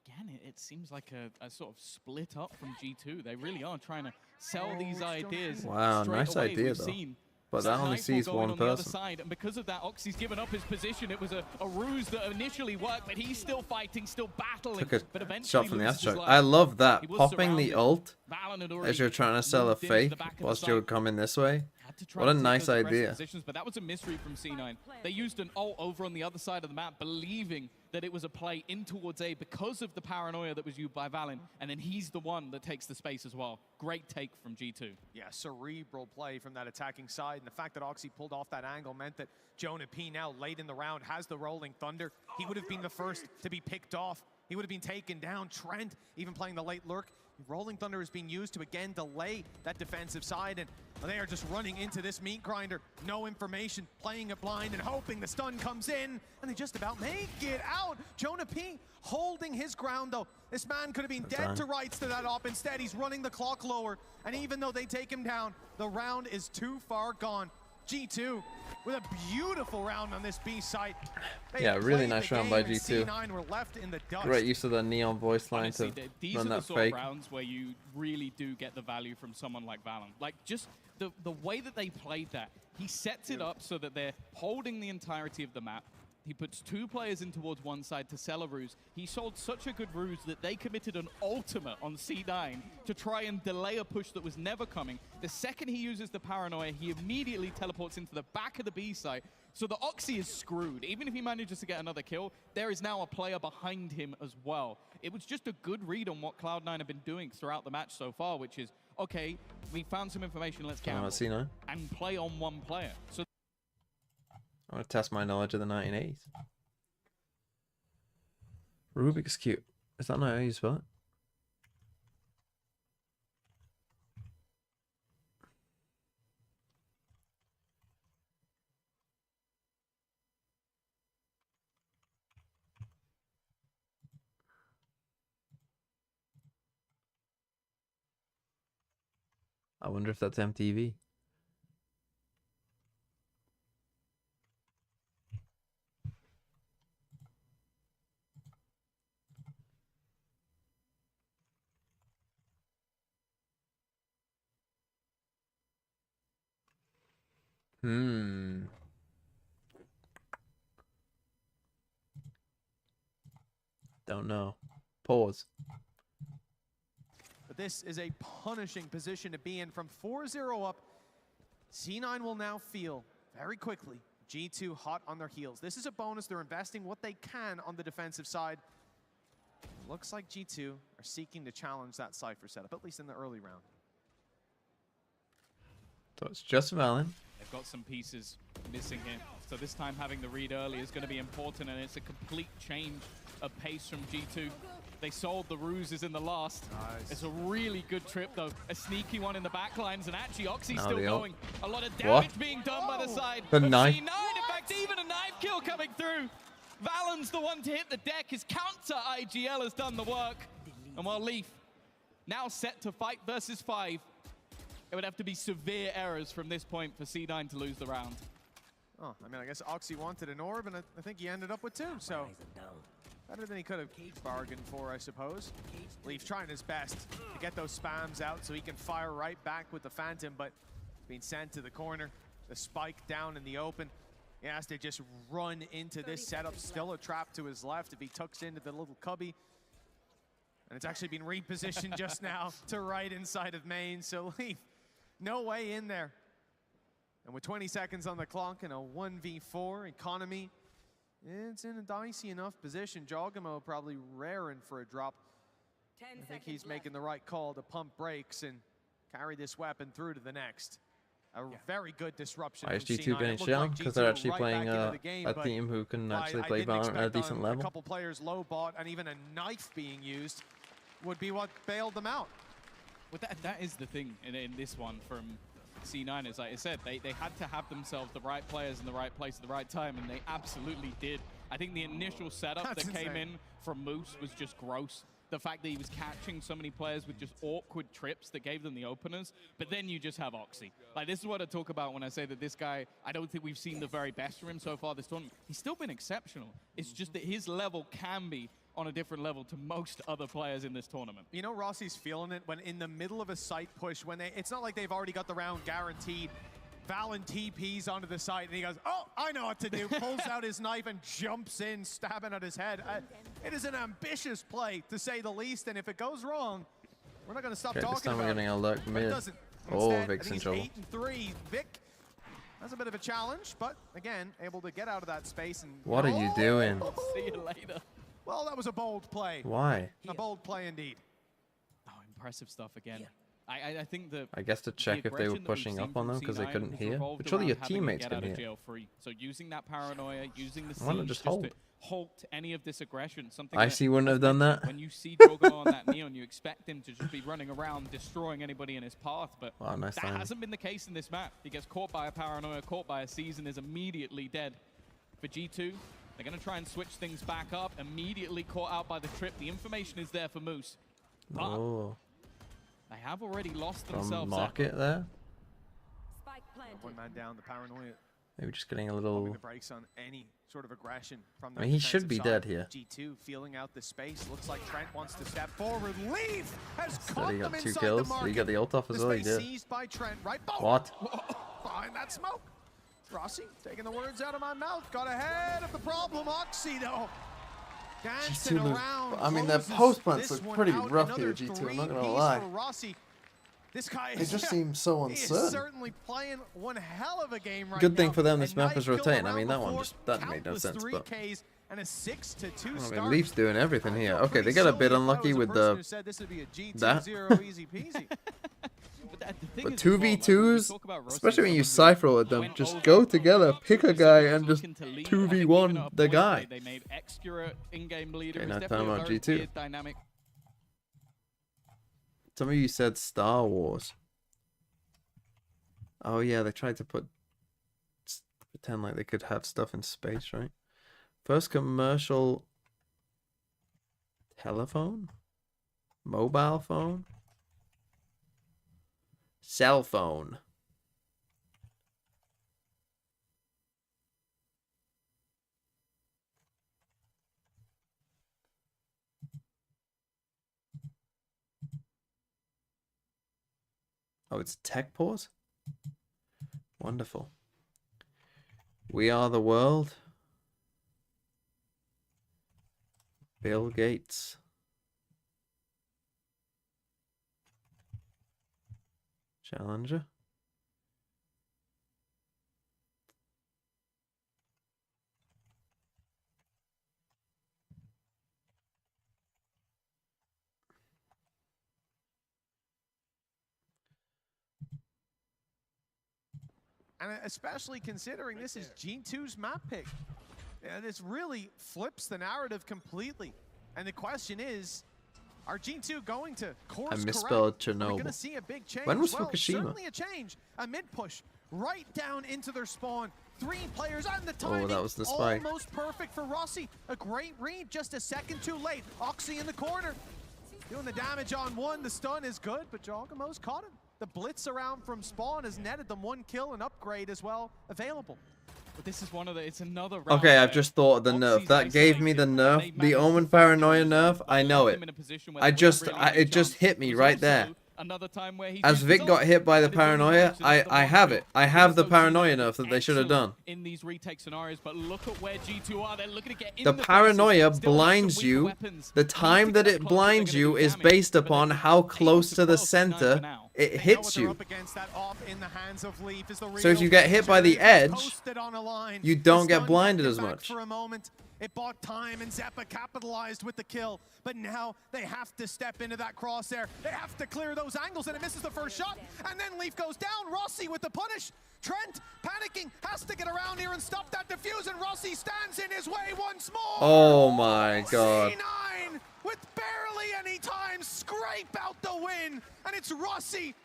Again, it seems like a sort of split up from G2. They really are trying to sell these ideas. Wow, nice away. idea, We've though. seen But that only sees one on the other person. side, and because of that, Oxy's given up his position. It was a ruse that initially worked, but he's still fighting, still battling. Took a but eventually shot from the loses his asteroid. life. I love that. He was Popping the surrounded. ult Valen had already as you're trying to sell a moved into fake the back of the whilst site. you're coming this way. Had to try What a and take nice those aggressive idea. positions, but that was a mystery from C9. They used an ult over on the other side of the map, believing that it was a play in towards A because of the paranoia that was used by Valen, and then he's the one that takes the space as well. Great take from G2. Yeah, cerebral play from that attacking side, and the fact that Oxy pulled off that angle meant that Jonah P now late in the round has the rolling thunder. He would have been the first to be picked off. He would have been taken down. Trent even playing the late lurk. Rolling Thunder is being used to again delay that defensive side, and they are just running into this meat grinder. No information, playing it blind and hoping the stun comes in, and they just about make it out. Jonah P holding his ground though. This man could have been dead to rights to that op. Instead, he's running the clock lower, and even though they take him down, the round is too far gone. G2 with a beautiful round on this B site. Yeah, really nice round by G2. C9 were left in the dust. Great use of the neon voice line Honestly, to these run are the that sort fake. of rounds where you really do get the value from someone like Valen. Like, just the way that they played that, he sets it up so that they're holding the entirety of the map. He puts two players in towards one side to sell a ruse. He sold such a good ruse that they committed an ultimate on C9 to try and delay a push that was never coming. The second he uses the paranoia, he immediately teleports into the back of the B site. So the Oxy is screwed. Even if he manages to get another kill, there is now a player behind him as well. It was just a good read on what Cloud9 have been doing throughout the match so far, which is, okay, we found some information, let's gamble C9. and play on one player. So I want to test my knowledge of the 1980s. Rubik's Cube. Is that not how you spell it? I wonder if that's MTV. Don't know. Pause. But this is a punishing position to be in. From 4-0 up, C9 will now feel very quickly G2 hot on their heels. This is a bonus. They're investing what they can on the defensive side. Looks like G2 are seeking to challenge that Cypher setup, at least in the early round. So it's just Valen. they've got some pieces missing here. So this time having the read early is going to be important, and it's a complete change of pace from G2. They sold the ruses in the last. Nice. It's a really good trip, though. A sneaky one in the back lines, and actually Oxy's still going. A lot of damage being done by the side The of knife. C9. In fact, even a knife kill coming through. Valen's the one to hit the deck. His counter IGL has done the work. And while Leaf now set to fight versus 5, it would have to be severe errors from this point for C9 to lose the round. Oh, I mean, I guess Oxy wanted an orb, and I think he ended up with 2, so better than he could have bargained for, I suppose. Leaf trying his best to get those spams out so he can fire right back with the Phantom, but being sent to the corner. The spike down in the open. He has to just run into this setup. Still a trap to his left if he tucks into the little cubby. And it's actually been repositioned just now to right inside of main. So Leaf, no way in there. And with 20 seconds on the clock and a 1v4 economy, it's in a dicey enough position. Jogamo probably raring for a drop. I think he's making the right call to pump brakes and carry this weapon through to the next. A very good disruption. Why is from G2 C9. getting It looked shell? like Because G2 they're actually right playing back into the game, a but team who can actually I play didn't Valorant at a expect decent on level. A couple players low bot and even a knife being used would be what bailed them out. Well, that is the thing in this one from C9. Is like I said, they had to have themselves the right players in the right place at the right time, and they absolutely did. I think the initial setup that came in from Moose was just gross. The fact that he was catching so many players with just awkward trips that gave them the openers, but then you just have Oxy. Like, this is what I talk about when I say that this guy, I don't think we've seen the very best from him so far this tournament. He's still been exceptional. It's just that his level can be on a different level to most other players in this tournament. You know, Rossi's feeling it when in the middle of a site push, when it's not like they've already got the round guaranteed. Valen TPs onto the site and he goes, oh, I know what to do. Pulls out his knife and jumps in, stabbing at his head. It is an ambitious play, to say the least, and if it goes wrong, we're not going to stop talking about it. This time we're getting a look mid. Oh, Vic's in trouble. 8-3. Vic has a bit of a challenge, but again, able to get out of that space. And what are you doing? See you later. Well, that was a bold play. Why? A bold play indeed. Oh, impressive stuff again. I think that I guess to check if they were pushing up on them because they couldn't hear. But surely your teammates can hear. So using that paranoia, using the Why not siege just to halt any of this aggression. Something Icy wouldn't have done that. When you see Drogo on that Neon, you expect him to just be running around, destroying anybody in his path. But nice that hasn't been the case in this map. He gets caught by a paranoia, caught by a season, is immediately dead. For G2, they're going to try and switch things back up. Immediately caught out by the trip. The information is there for Moose. But they have already lost themselves. Market there. One man down, the paranoia. Maybe just getting a little. The brakes on any sort of aggression from. I mean, he should be dead here. G2 feeling out the space. Looks like Trent wants to step forward. Leaf has caught he them got 2 inside kills. the market. He got the ult off as well. He did. Seized by Trent. Right. What? Behind that smoke. Rossi taking the words out of my mouth. Got ahead of the problem. Oxy though. Dancing around. I mean, their post plants look pretty rough here, G2. I'm not gonna lie. This guy it just seems so uncertain. Is certainly playing one hell of a game right Good thing now. for them, this map is rotating. I mean, that one just made no sense. But and a 6-2 I start. mean, Leaf's doing everything here. Okay, they got a bit unlucky with the that. But 2v2s, especially when you cypher with them, just go together, pick a guy, and just 2v1 the guy. They made extra in-game leader. Okay, It's now definitely time a out very G2. weird dynamic. Some of you said Star Wars. Oh yeah, they tried to pretend like they could have stuff in space, right? First commercial telephone? Mobile phone? Cell phone. Oh, it's tech pause? Wonderful. We are the world. Bill Gates. Challenger. And especially considering this is G2's map pick. Yeah, this really flips the narrative completely. And the question is, are G2 going to course correct? I misspelled We're Chernobyl. going to see a big change. When was well, Fukushima? Certainly a change. A mid push right down into their spawn. 3 players on the timing. Oh, that was the spike. Almost perfect for Rossi. A great read, just a second too late. Oxy in the corner. Doing the damage on one. The stun is good, but Jogamo's caught him. The blitz around from spawn has netted them 1 kill and upgrade as well available. But this is one of the, it's another round. Okay, I've just thought of the nerf. That gave me the nerf. The Omen Paranoia nerf. I know it. It just hit me right there. Another time where he As Vic got hit by the paranoia, I have it. I have the paranoia nerf that they should have done. In these retake scenarios, but look at where G2 are. They're looking to get in The paranoia blinds you. The time that it blinds you is based upon how close to the center it hits you. So if you get hit by the edge, you don't get blinded as much. It bought time, and Zeppa capitalized with the kill. But now they have to step into that crosshair. They have to clear those angles, and it misses the first shot. And then Leaf goes down. Rossi with the punish. Trent, panicking, has to get around here and stop that defuse, and Rossi stands in his way once more. Oh my god. C9 with barely any time, scrape out the win. And it's Rossi.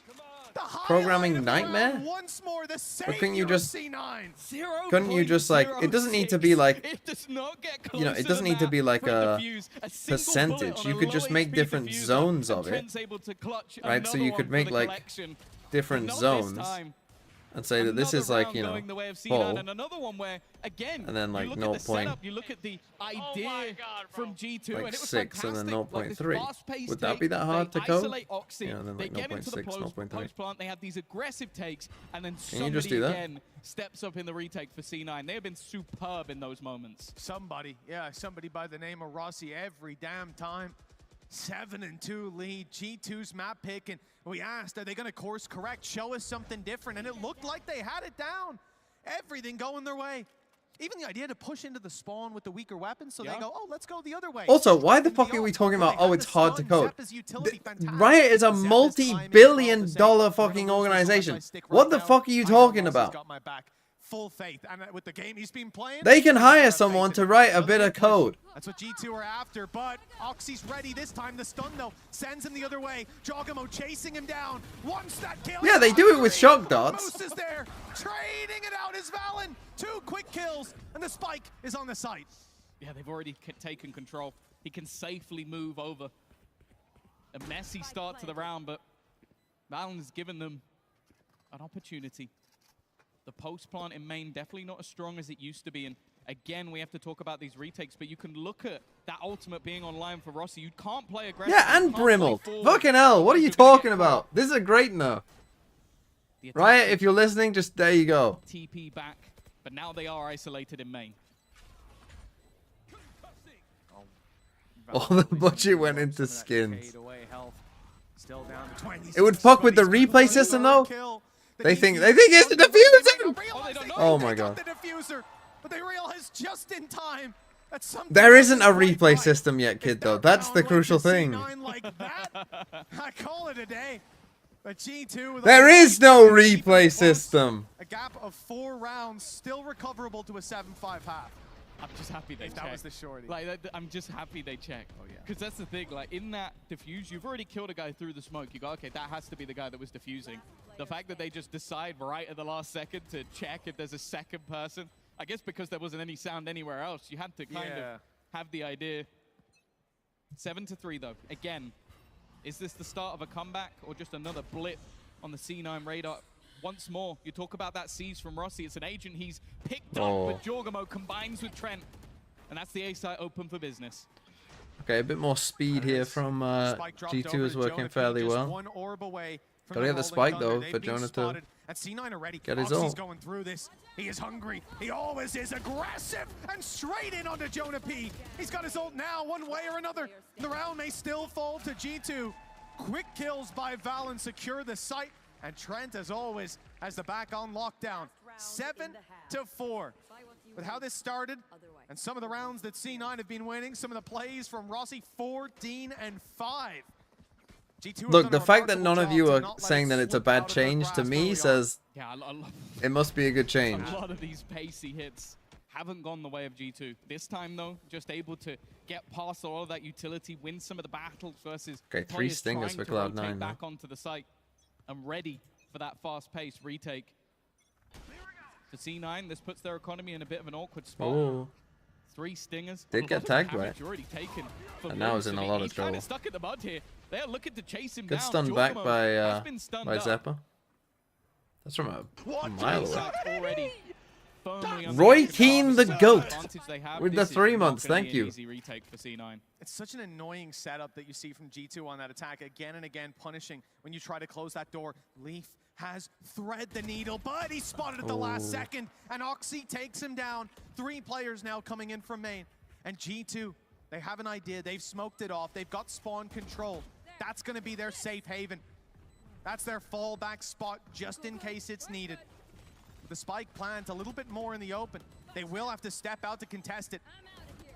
Programming nightmare? Once more, the But couldn't you just C9. couldn't you just like, it doesn't need to be like, It does not get you know, it closer doesn't than need to that be like for a defuse. single percentage. bullet on You a could low just make HP different diffuser, zones and of it, Trent's able to clutch right? So another you one could for make the like collection. different Not this zones time. and say that this is like, you know, Going the way of C9, full. and another one where, again, And then, like, you look no at the point, setup, you look at the idea from G2, like and it was 6 and then fantastic. Like, this 0.3. fast-paced Would that take, be that hard they to code? isolate Oxy, Yeah, then, they like, get into the 0.6, 0.3. post plant, they have these aggressive takes, and then Can you just somebody do that? again steps up in the retake for C9. They have been superb in those moments. Somebody by the name of Rossi every damn time. 7-2 lead, G2's map pick, and we asked, are they going to course correct, show us something different, and it looked like they had it down. Everything going their way. Even the idea to push into the spawn with the weaker weapons, so they go, oh, let's go the other way. Also, why the fuck are we talking about, oh, it's hard to code? Riot is a multi-billion-dollar fucking organization. What the fuck are you talking about? Full faith, and with the game he's been playing, They can hire someone to write a bit of code. That's what G2 are after, but Oxy's ready this time. The stun, though, sends him the other way. Jogamo chasing him down. Once that kill. Yeah, they do it with shock darts. Moose is there, trading it out as Valen. 2 quick kills, and the spike is on the site. Yeah, they've already taken control. He can safely move over. A messy start to the round, but Valen's given them an opportunity. The post plant in main definitely not as strong as it used to be, and again we have to talk about these retakes, but you can look at that ultimate being online for Rossi. You can't play aggressive. Yeah, and Brimmel. Fucking hell, what are you talking about? This is a great nerf. Riot, if you're listening, just there you go. TP back, but now they are isolated in main. All the budget went into skins. It would fuck with the replay system though. They think it's the diffuser. Oh my god. There isn't a replay system yet, kid, though. That's the crucial thing. I call it a day. But G2 there is no replay system. A gap of 4 rounds, still recoverable to a 7-5 half. I'm just happy they checked. That was the shorty. Like, I'm just happy they checked. Oh, yeah. Because that's the thing. Like, in that defuse, you've already killed a guy through the smoke. You go, okay, that has to be the guy that was defusing. The fact that they just decide right at the last second to check if there's a second person, I guess because there wasn't any sound anywhere else, you had to kind of have the idea. 7-3, though. Again, is this the start of a comeback or just another blip on the C9 radar? Once more, you talk about that seize from Rossi. It's an agent he's picked up, but Jorgamo combines with Trent. And that's the A site open for business. Okay, a bit more speed here from G2 is working fairly well. Gotta get the spike though for Jonah to get his ult. Going through this. He is hungry. He always is aggressive and straight in onto Jonah P. He's got his ult now, one way or another. The round may still fall to G2. Quick kills by Valen secure the site. And Trent, as always, has the back on lockdown. 7-4. With how this started, and some of the rounds that C9 have been winning, some of the plays from Rossi, 14-5. Look, the fact that none of you are saying that it's a bad change to me says it must be a good change. A lot of these pacey hits haven't gone the way of G2. This time, though, just able to get past all of that utility, win some of the battles versus 3 stingers for Cloud9 back onto the site. And ready for that fast-paced retake. For C9, this puts their economy in a bit of an awkward spot. Ooh. 3 stingers. Did get tagged, right? Taken And now he's in a lot of trouble. He's stuck in the mud here. They're looking to chase him Good down. stun back by Zeppa. That's from a mile away. Already firmly Roy under Keane, the the GOAT, advantage they have. with the This is 3 not months. gonna Thank be an you. easy retake for C9. It's such an annoying setup that you see from G2 on that attack again and again, punishing when you try to close that door. Leaf has thread the needle, but he's spotted at the last second, and Oxy takes him down. 3 players now coming in from main, and G2, they have an idea. They've smoked it off. They've got spawn control. That's going to be their safe haven. That's their fallback spot just in case it's needed. The spike plant a little bit more in the open. They will have to step out to contest it.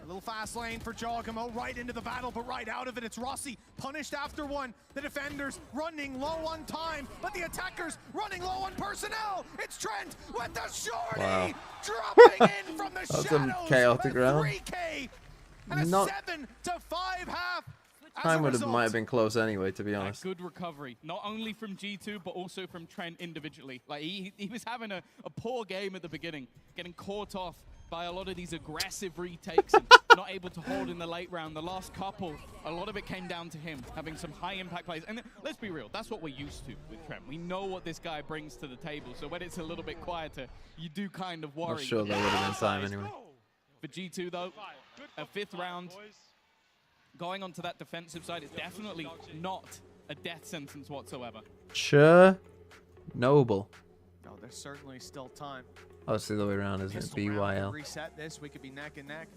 A little fast lane for Jogamo, right into the battle, but right out of it, it's Rossi, punished after one. The defenders running low on time, but the attackers running low on personnel. It's Trent with the shorty, dropping in from the That's shadows. some chaotic round. 3K and a Not- 7-5 half. Time might have been close anyway, to be honest. Good recovery, not only from G2, but also from Trent individually. Like he was having a poor game at the beginning, getting caught off by a lot of these aggressive retakes and not able to hold in the late round. The last couple, a lot of it came down to him having some high impact plays. And let's be real, that's what we're used to with Trent. We know what this guy brings to the table. So when it's a little bit quieter, you do kind of worry. Not sure there would have been time anyway. For G2 though, a 5th round, going onto that defensive side, it's definitely not a death sentence whatsoever. Sure. Noble. No, there's certainly still time. Oh, it's the other way around, isn't it? Pistol round BYL. could reset this. We could be neck and neck.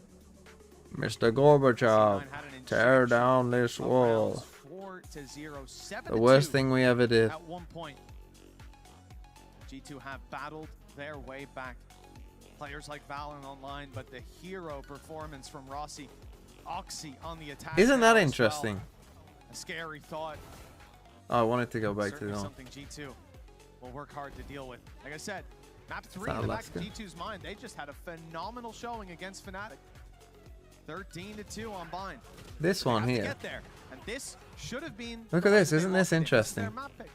Mr. Gorbachev, C9 had an tear injection down this of wall. rounds 4-0, 7-2 The worst thing we ever did. at one point. G2 have battled their way back. Players like Valorant online, but the hero performance from Rossi. Oxy on the attack. Isn't that now as interesting? well. A scary thought. Oh, I wanted to go back to Certainly the something G2 will work hard to deal with. Like I said, map 3 That's in the back of Alaska. G2's mind. They just had a phenomenal showing against Fnatic. 13-2 on Bind. This They one have to here. get there. And this should have been. Look at this, the isn't this pick. This is their interesting? map pick.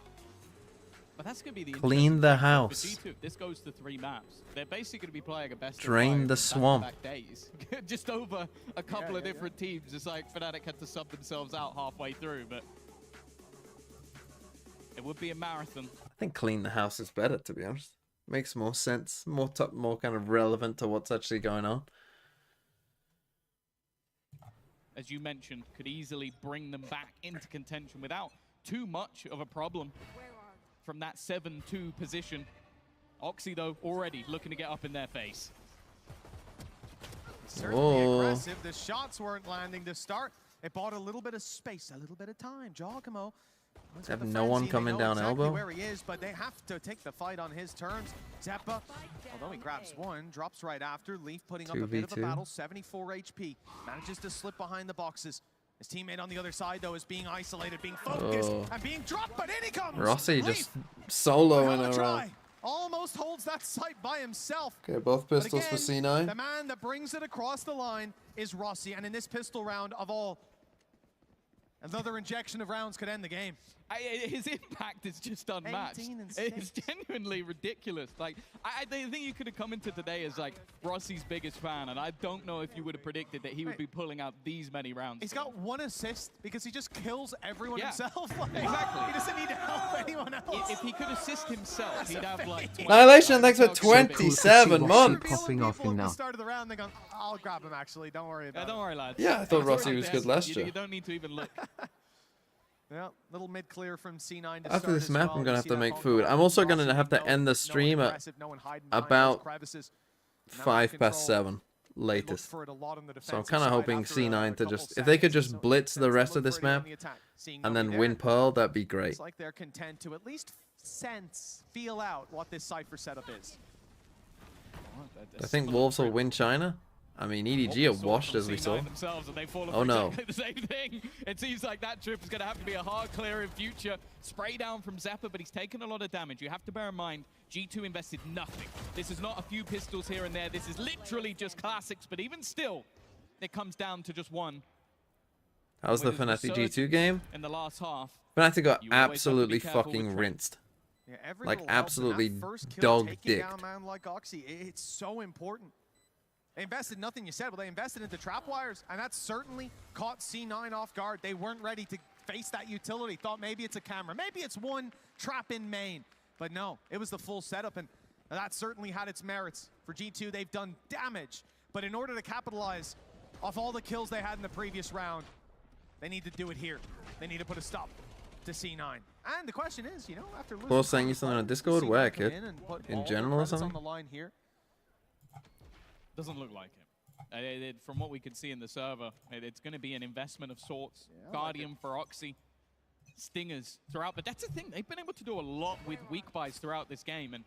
But that's going to be the Clean interesting the thing for house. G2. This goes to 3 maps. They're basically going to be playing a best Drain of 5 the swamp. back-to-back days. Just over a couple of different teams. It's like Fnatic had to sub themselves out halfway through, but it would be a marathon. I think clean the house is better, to be honest. Makes more sense, more kind of relevant to what's actually going on. As you mentioned, could easily bring them back into contention without too much of a problem from that 7-2 position. Oxy, though, already looking to get up in their face. Certainly Whoa. aggressive. The shots weren't landing to start. It bought a little bit of space, a little bit of time. Jogamo. Have no one coming down exactly elbow? where he is, but they have to take the fight on his terms. Zeppa, although he grabs one, drops right after. Leaf putting up a bit of a 2v2. battle, 74 HP. Manages to slip behind the boxes. His teammate on the other side, though, is being isolated, being focused, and being dropped, but in he comes! Rossi Leaf, just soloing another try. around. Almost holds that site by himself. Okay, both But pistols for again, C9. the man that brings it across the line is Rossi, and in this pistol round of all, another injection of rounds could end the game. His impact is just unmatched. 18 and It's 6. genuinely ridiculous. Like, I think you could have come into today as like Rossi's biggest fan, and I don't know if you would have predicted that he would be pulling out these many rounds. He's got 1 assist because he just kills everyone Yeah. himself. Like, Exactly. He doesn't need to help anyone else. If he could assist himself, That's he'd a have like fake. 20 Annihilation, thanks for rounds. 27 months. Popping off People him at now. the start of the round, they're going, I'll grab him actually, don't worry about Don't worry, lads. Yeah, I thought It's Rossi already was there. good last You year. don't need to even look. Yeah, little mid-clear from C9 to After start this as map, well. I'm You gonna have see to that make phone food. call I'm also from gonna Rossi. have to No end the one stream at aggressive, no one hiding behind those about crevices. Now 5 control. past 7 They look latest. for it a lot on the So I'm defensive kind of side hoping after a C9 to couple just, if they could seconds, just so blitz the let's rest of look this for it on map the attack. Seeing and nobody then win there, Pearl, that'd be great. It's like they're content to at least feel out what this Cypher setup is. I think Wolves will win China. I mean, EDG are washed as we saw. Themselves, and they've fallen Oh, for no. exactly the same thing. It seems like that trip is going to have to be a hard clear in future. Spray down from Zappa, but he's taken a lot of damage. You have to bear in mind, G2 invested nothing. This is not a few pistols here and there. This is literally just classics, but even still, it comes down to just one. How's the With Fnatic resurgence G2 game? in the last half. Fnatic got You always have to be absolutely careful fucking with Trent. rinsed. Yeah, every Like, little helps, and that absolutely first kill dog-dicked. taking down a man like Oxy, it's so important. They invested nothing, you said. Well, they invested into trap wires, and that certainly caught C9 off guard. They weren't ready to face that utility. Thought maybe it's a camera, maybe it's one trap in main. But no, it was the full setup, and And that certainly had its merits. For G2, they've done damage. But in order to capitalize off all the kills they had in the previous round, they need to do it here. They need to put a stop to C9. And the question is, you know, after losing... Paul saying you something on Discord? Where, kid? In general or something? On the line here. Doesn't look like it. From what we can see in the server, it's going to be an investment of sorts. Yeah, Guardian for Oxy. Stingers throughout, but that's the thing. They've been able to do a lot with weak buys throughout this game, and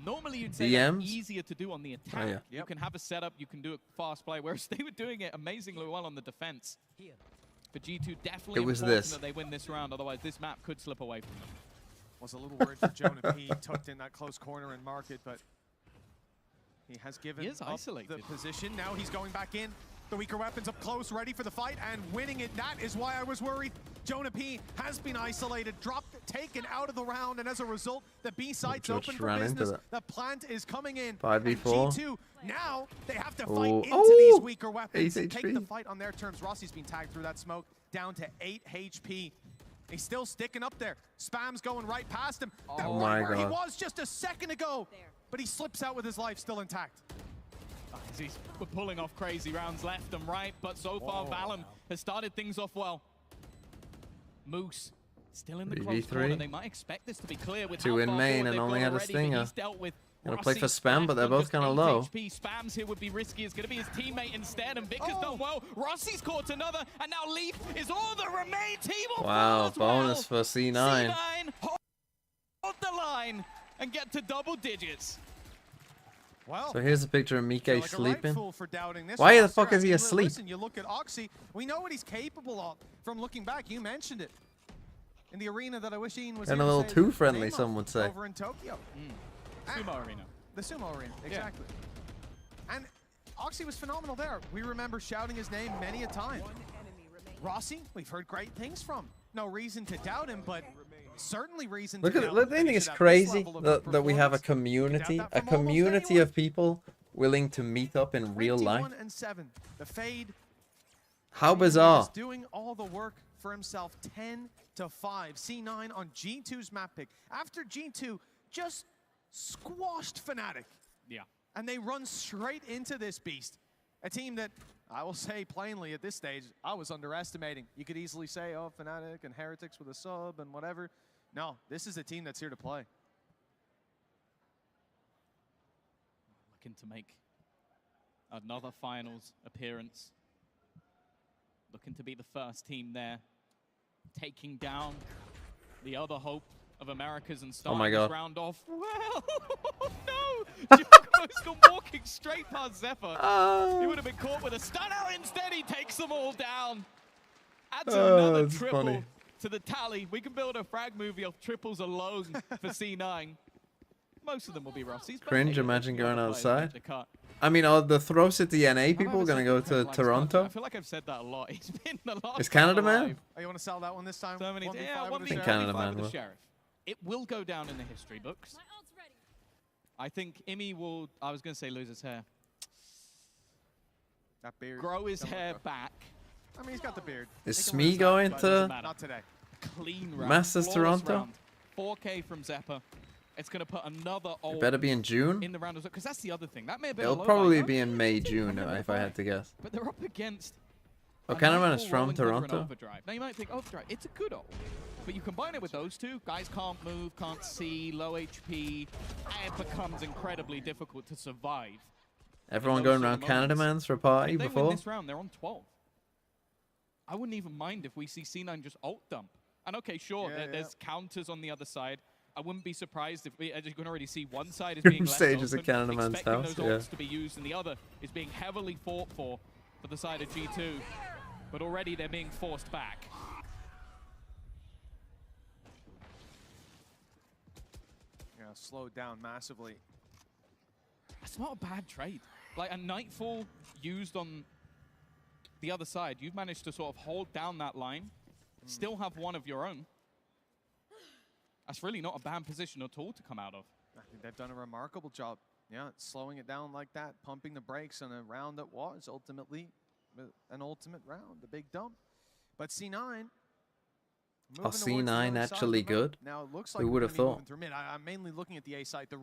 normally you'd say that's easier to do on the attack. Oh, yeah. You can have a setup, you can do a fast play, whereas they were doing it amazingly well on the defense. For G2, definitely important that they win this round, otherwise this map could slip away from them. Was a little worried for Jonah P. Tucked in that close corner and market, but he has given up the position. Now he's going back in. The weaker weapons up close, ready for the fight, and winning it. That is why I was worried. Jonah P has been isolated, dropped, taken out of the round, and as a result, the B site's open for business. The plant is coming in. 5v4. G2, now they have to fight into these weaker weapons. Take the fight on their terms. Rossi's been tagged through that smoke, down to 8 HP. He's still sticking up there. Spam's going right past him. Oh my God. He was just a second ago, but he slips out with his life still intact. He's pulling off crazy rounds left and right, but so far Valen has started things off well. Moose still in the close corner. They might expect this to be clear with 2 in main and only had a stinger. Gonna play for Spam, but they're both kind of low. Spams here would be risky. It's gonna be his teammate instead, and Vic has done well. Rossi's caught another, and now Leaf is all the remain team. Wow, bonus for C9. C9 hold the line and get to double digits. Well, so here's a picture of Mike like sleeping. Why the fuck is he asleep? Listen, you look at Oxy, we know what he's capable of from looking back. You mentioned it. In the arena that I wish Ian was and a little too friendly, some would say. Over in Tokyo. Sumo arena. The sumo arena, exactly. Yeah. And Oxy was phenomenal there. We remember shouting his name many a time. Rossi, we've heard great things from. No reason to doubt him, but certainly reason to doubt. Look, I think it's crazy that we have a community of people willing to meet up in real life. And 7. The Fade. How bizarre. Doing all the work for himself. 10-5. C9 on G2's map pick. After G2 just squashed Fnatic. Yeah. And they run straight into this beast. A team that, I will say plainly at this stage, I was underestimating. You could easily say, oh, Fnatic and Heretics with a sub and whatever. No, this is a team that's here to play. Looking to make another finals appearance. Looking to be the first team there. Taking down the other hope of Americas and starting this round off. Well, no! Djokovic gone walking straight past Zephyr. He would have been caught with a stun out. Instead, he takes them all down. Adds another triple to the tally. We can build a frag movie of triples alone for C9. Most of them will be Rossi's. Cringe, imagine going outside. I mean, are the Throw City NA people going to go to Toronto? I feel like I've said that a lot. It's been the last. Is Canada Man? Oh, you want to sell that one this time? So many, yeah, 1v5 Canada Man with the Sheriff. It will go down in the history books. I think Imi will, I was going to say lose his hair. That beard. Grow his hair back. I mean, he's got the beard. Is Smee going to not today. Clean round. Masters Toronto? Round. 4K from Zephyr. It's going to put another It better be in June. In the round as well, because that's the other thing. That may have been It'll probably be in May, June, if I had to guess. But they're up against. Oh, Canadaman is from Toronto. Now you might think Overdrive. It's a good ult. But you combine it with those two, guys can't move, can't see, low HP, and it becomes incredibly difficult to survive. Everyone going around Canadaman's for a party if they before? Win this round, they're on 12. I wouldn't even mind if we see C9 just ult dump. And okay, sure, there's counters on the other side. I wouldn't be surprised if we, as you can already see, one side is being left stages open, of Canadaman's house, those ults to be used, and the other is being heavily fought for the side of G2. But already they're being forced back. Yeah, slowed down massively. That's not a bad trade. Like a Nightfall used on the other side, you've managed to sort of hold down that line, still have one of your own. That's really not a bad position at all to come out of. I think they've done a remarkable job. Yeah, slowing it down like that, pumping the brakes on a round that was ultimately an ultimate round, the big dump. But C9. Oh, C9 actually good? Now it looks like who would have thought? I'm mainly looking at the A side, the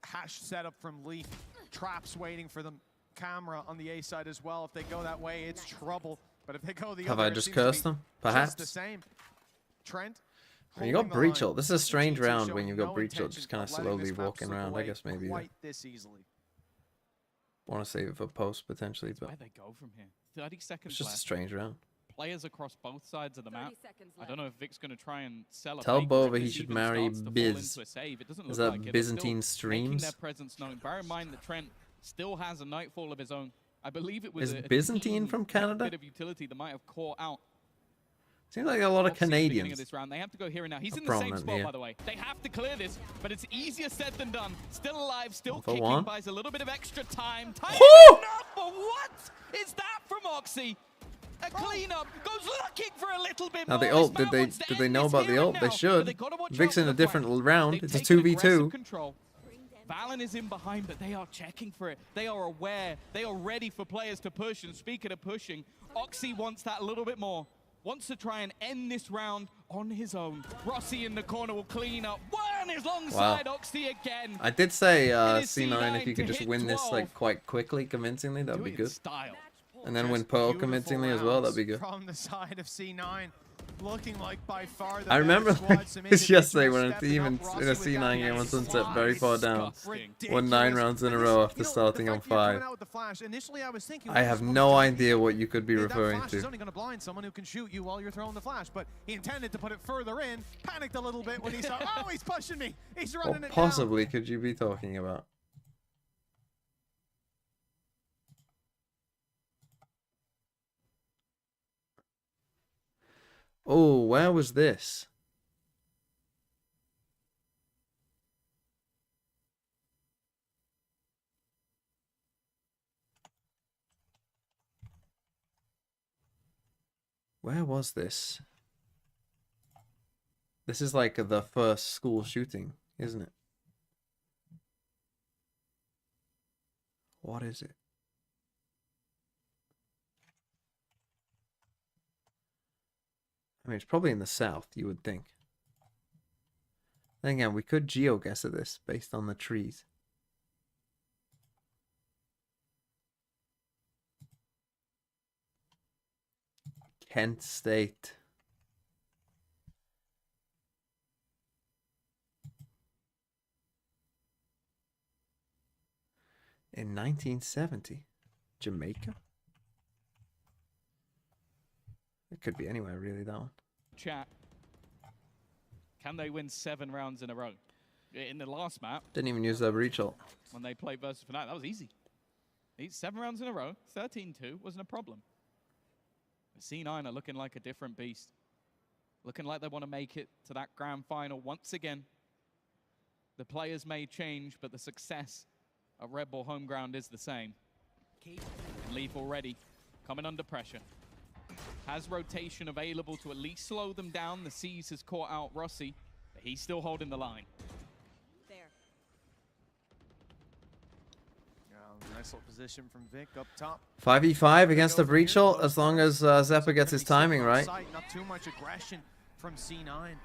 hash setup from Lee. Traps waiting for the camera on the A side as well. If they go that way, it's trouble. But if they go the Have other, I just cursed them? Perhaps. just the same. Trent. When you got holding the breach line. ult. This is a strange G2 round when showing you've got no breach ult, intention just kind of of letting slowly this map walking slip around. I away guess maybe quite this easily. want to save it for post potentially, but Where they go from here? 30 seconds it's just a left. strange round. Players across both sides of the map. I don't know if Vic's going to try and sell a Tell fake Bova if he this should even marry starts to fall Biz. into a save. It doesn't Is look that like it. They're Byzantine still making streams? their presence known. Bear in mind that Trent still has a Nightfall of his own. I believe it was Is a Byzantine team from Canada? bit of utility that might have caught out. Seems like a lot of Oxy at the beginning Canadians. Of this round. They have to go here and now. He's Are in the same prominent spot, here. by the way. They have to clear this, but it's easier said than done. Still alive, still 1 for kicking, 1. buys a little bit of extra time. Time Woo! enough, but what is that from Oxy? A cleanup, goes looking for a little bit Now more. the ult, This man wants did to they end know this about the here and ult? now, They but should. they gotta watch Vic's out in for a the different flank. round. They've It's a taken aggressive 2v2. control. Valen is in behind, but they are checking for it. They are aware. They are ready for players to push. And speaking of pushing, Oxy wants that a little bit more. Wants to try and end this round on his own. Rossi in the corner will clean up. One is alongside Oxy again. I did say It is C9 if you C9 could to just hit win this 12. like quite quickly, convincingly, that'd Do be it in good. style. And then win Just Pearl beautiful convincingly as well, that'd be good. From the side of C9, looking like by far the I remember better squad. Some this yesterday when a individuals team in stepping a up. Rossi with C9 that game on nice Sunset very far down. Disgusting. Won 9 rounds in a row after starting on 5. Initially, I was thinking, I have no idea what you could be referring That flash is to. only going to blind someone who can shoot you while you're throwing the flash, but he intended to put it further in, panicked a little bit when he saw, oh, he's pushing me, he's running What it possibly could you be talking about? Oh, where was this? Where was this? This is like the first school shooting, isn't it? What is it? I mean, it's probably in the south, you would think. Then again, we could geo-guess at this based on the trees. Kent State. In 1970. Jamaica? It could be anywhere, really, that one. Chat. Can they win 7 rounds in a row? In the last map, Didn't even use their breach ult. when they played versus Fnatic, that was easy. 7 rounds in a row, 13-2, wasn't a problem. But C9 are looking like a different beast. Looking like they want to make it to that grand final once again. The players may change, but the success at Red Bull home ground is the same. And Leaf already coming under pressure. Has rotation available to at least slow them down. The Seas has caught out Rossi, but he's still holding the line. Nice little position from Vic up top. 5v5 against the breach ult, as long as Zeppa gets his timing right. Not too much aggression from C9.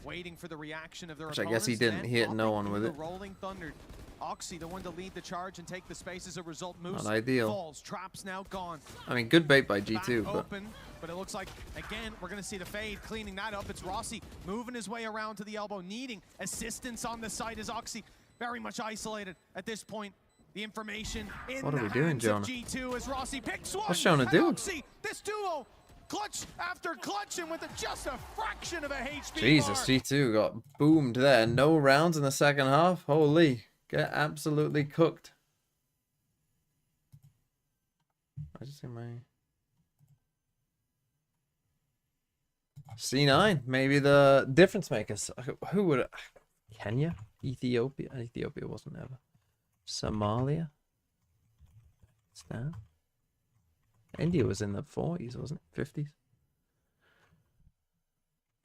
Waiting for the reaction of their Which I guess he didn't. He hit no one with it. Rolling Thunder. Oxy, the one to lead the charge and take the space as a result. Moose Not ideal. falls. Traps now gone. I mean, good bait by Back G2, but open, but it looks like, again, we're going to see the fade cleaning that up. It's Rossi moving his way around to the elbow, needing assistance on the side as Oxy very much isolated at this point. The information in What are the we doing, hands of Jonah? G2 as Rossi picks one. What's Jonah and doing? Oxy, this duo, clutch after clutch, and with just a fraction of a HP Jesus, bar. G2 got boomed there. No rounds in the second half. Holy, get absolutely cooked. I just see my C9, maybe the difference makers. Who would Kenya? Ethiopia? Ethiopia wasn't ever. Somalia? It's now. India was in the 40s, wasn't it? 50s?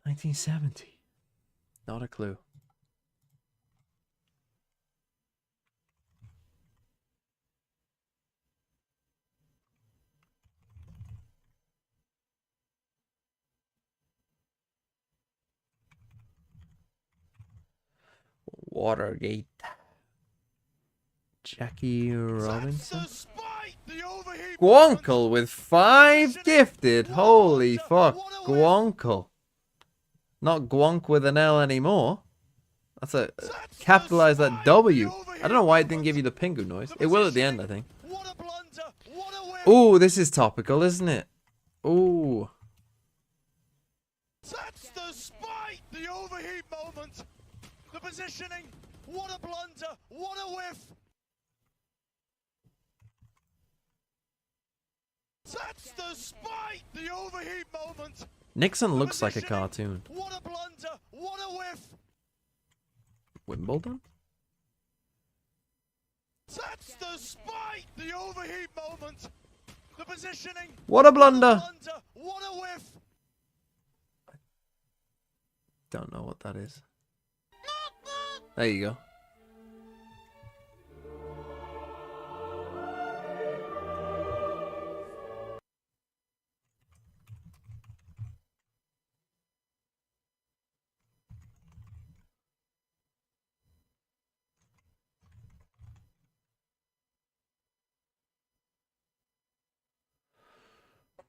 1970. Not a clue. Watergate. Jackie Robinson. The spike, the overheat Guankle with 5 gifted. Holy fuck. Guankle. Not Guank with an L anymore. That's a capitalize that W. I don't know why it didn't give you the Pingu noise. It will at the end, I think. What a blunder, what a whiff. Ooh, this is topical, isn't it? Ooh. That's the spike, the overheat moment. The positioning, what a blunder, what a whiff. That's the spike, the overheat moment. Nixon looks like a cartoon. What a blunder, what a whiff. Wimbledon? That's the spike, the overheat moment. The positioning. What a blunder! What a whiff. Don't know what that is. There you go.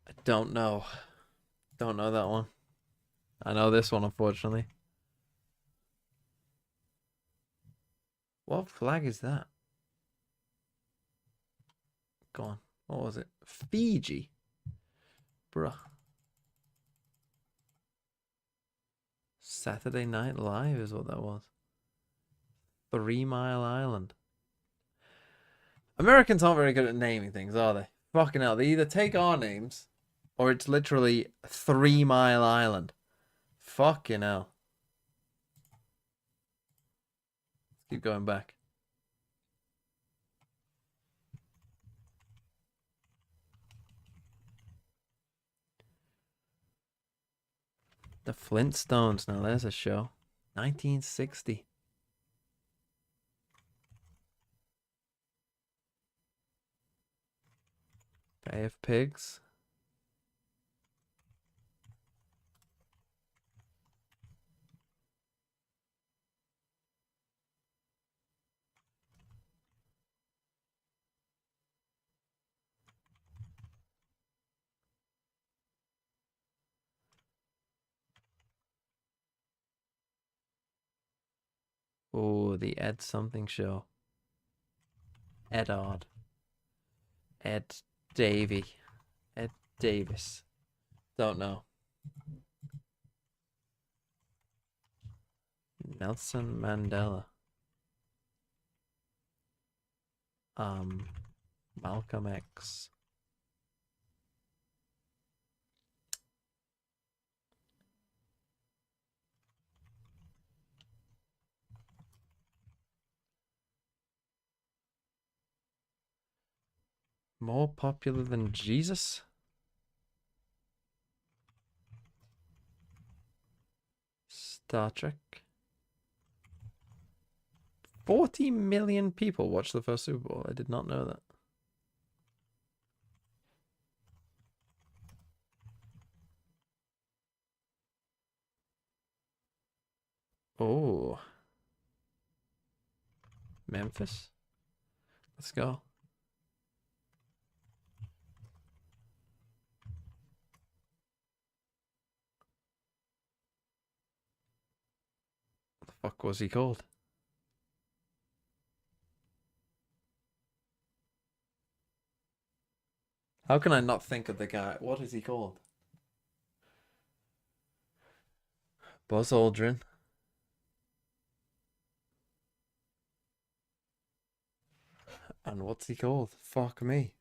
I don't know. Don't know that one. I know this one, unfortunately. What flag is that? Go on. What was it? Fiji? Bruh. Saturday Night Live is what that was. 3 Mile Island. Americans aren't very good at naming things, are they? Fucking hell. They either take our names or it's literally 3 Mile Island. Fucking hell. Keep going back. The Flintstones. Now there's a show. 1960. Bay of Pigs. Oh, the Ed something show. Ed Odd. Ed Davy. Ed Davis. Don't know. Nelson Mandela. Malcolm X. More popular than Jesus? Star Trek. 40 million people watched the first Super Bowl. I did not know that. Oh. Memphis. Let's go. What the fuck was he called? How can I not think of the guy? What is he called? Buzz Aldrin. And what's he called? Fuck me.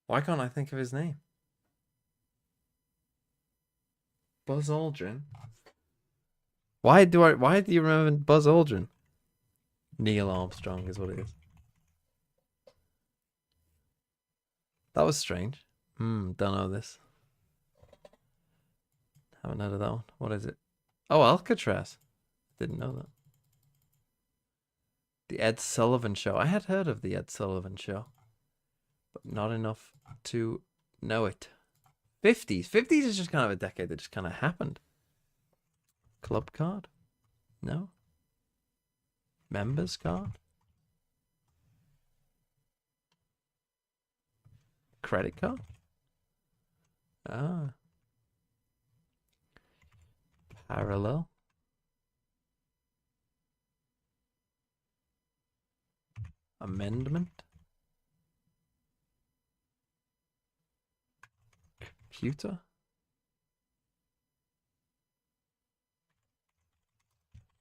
Why can't I think of his name? Buzz Aldrin. Why do you remember Buzz Aldrin? Neil Armstrong is what it is. That was strange. Don't know this. Haven't heard of that one. What is it? Oh, Alcatraz. Didn't know that. The Ed Sullivan Show. I had heard of the Ed Sullivan Show, but not enough to know it. 50s. 50s is just kind of a decade that just kind of happened. Club card? No? Members card? Credit card? Ah. Parallel. Amendment. Computer.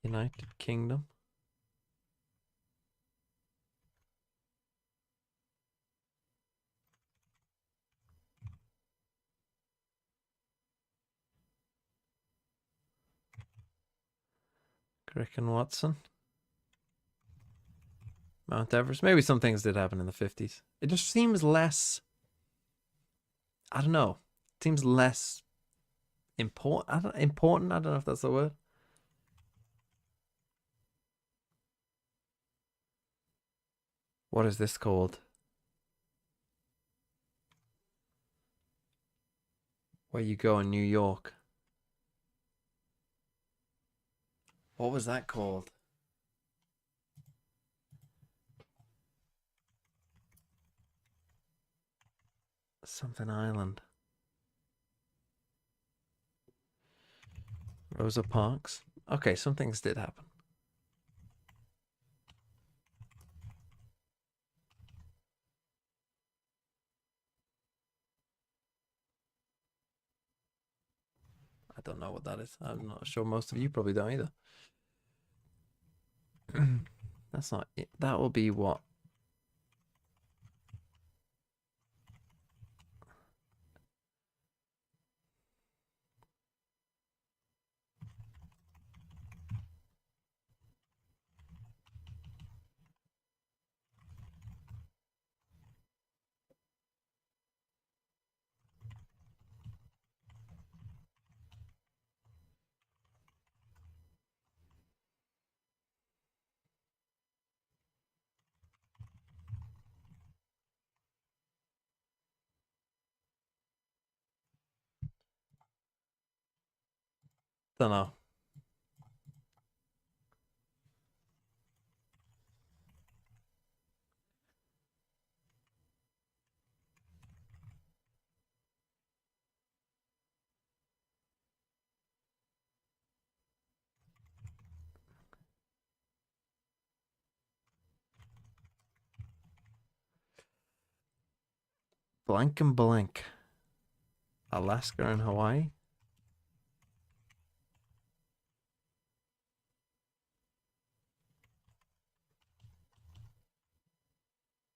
United Kingdom. Crick and Watson. Mount Everest. Maybe some things did happen in the 50s. It just seems less... I don't know. It seems less important. Important? I don't know if that's the word. What is this called? Where you go in New York. What was that called? Something Island. Rosa Parks. Okay, some things did happen. I don't know what that is. I'm not sure most of you probably don't either. That's not it. That will be what? Don't know. Blank and blank. Alaska and Hawaii.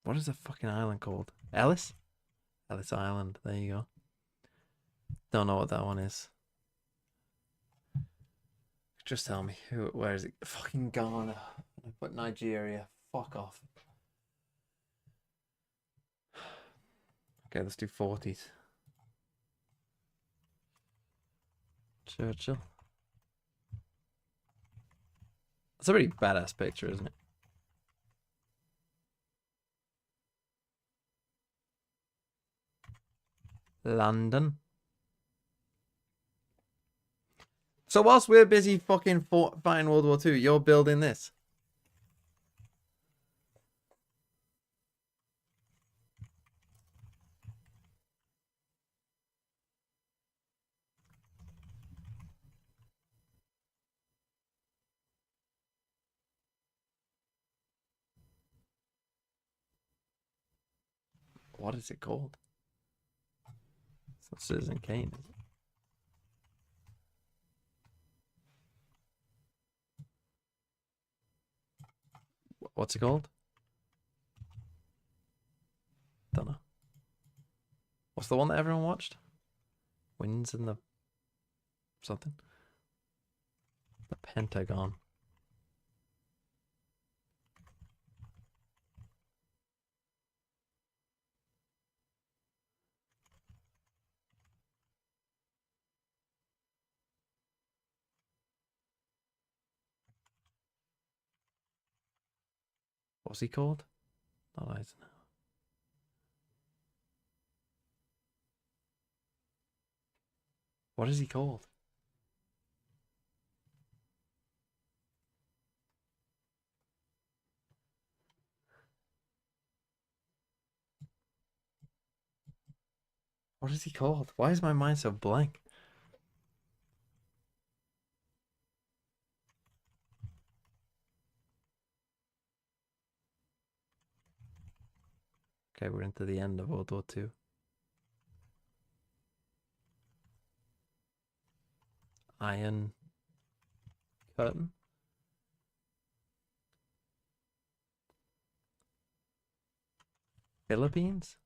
What is the fucking island called? Ellis? Ellis Island. There you go. Don't know what that one is. Just tell me. Where is it? Fucking Ghana. I put Nigeria. Fuck off. Okay, let's do 40s. Churchill. That's a pretty badass picture, isn't it? London. So whilst we're busy fucking fighting World War II, you're building this. What is it called? It's not Citizen Kane, is it? What's it called? Don't know. What's the one that everyone watched? Winds in the something? The Pentagon. What's he called? Not Eisenhower. What is he called? What is he called? Why is my mind so blank? Okay, we're into the end of World War II. Iron Curtain? Philippines?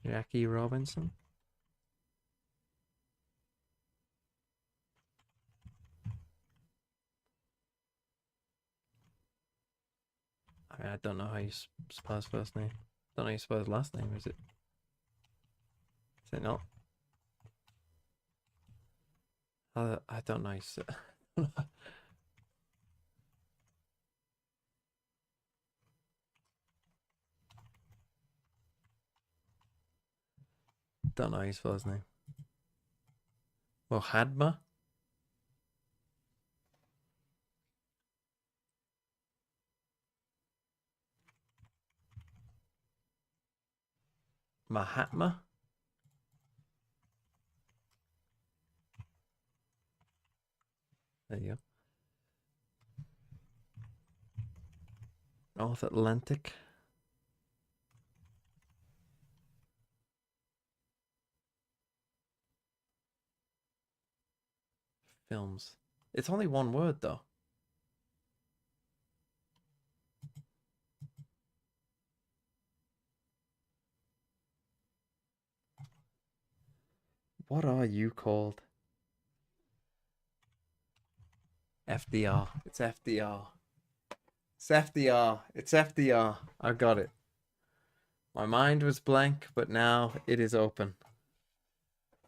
Jackie Robinson? I mean, I don't know how you spell his first name. Don't know how you spell his last name, is it? Is it not? I don't know how you don't know how you spell his name. Mohadma? Mahatma? There you go. North Atlantic. Films. It's only one word though. What are you called? FDR. It's FDR. It's FDR. It's FDR. I got it. My mind was blank, but now it is open.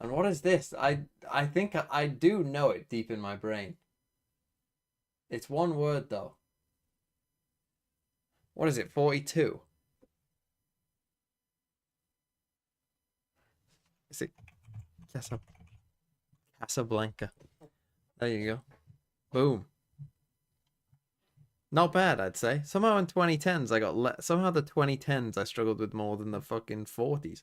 And what is this? I think I do know it deep in my brain. It's one word though. What is it? 42? Is it Casablanca? There you go. Boom. Not bad, I'd say. Somehow in 2010s I got somehow the 2010s I struggled with more than the fucking 40s.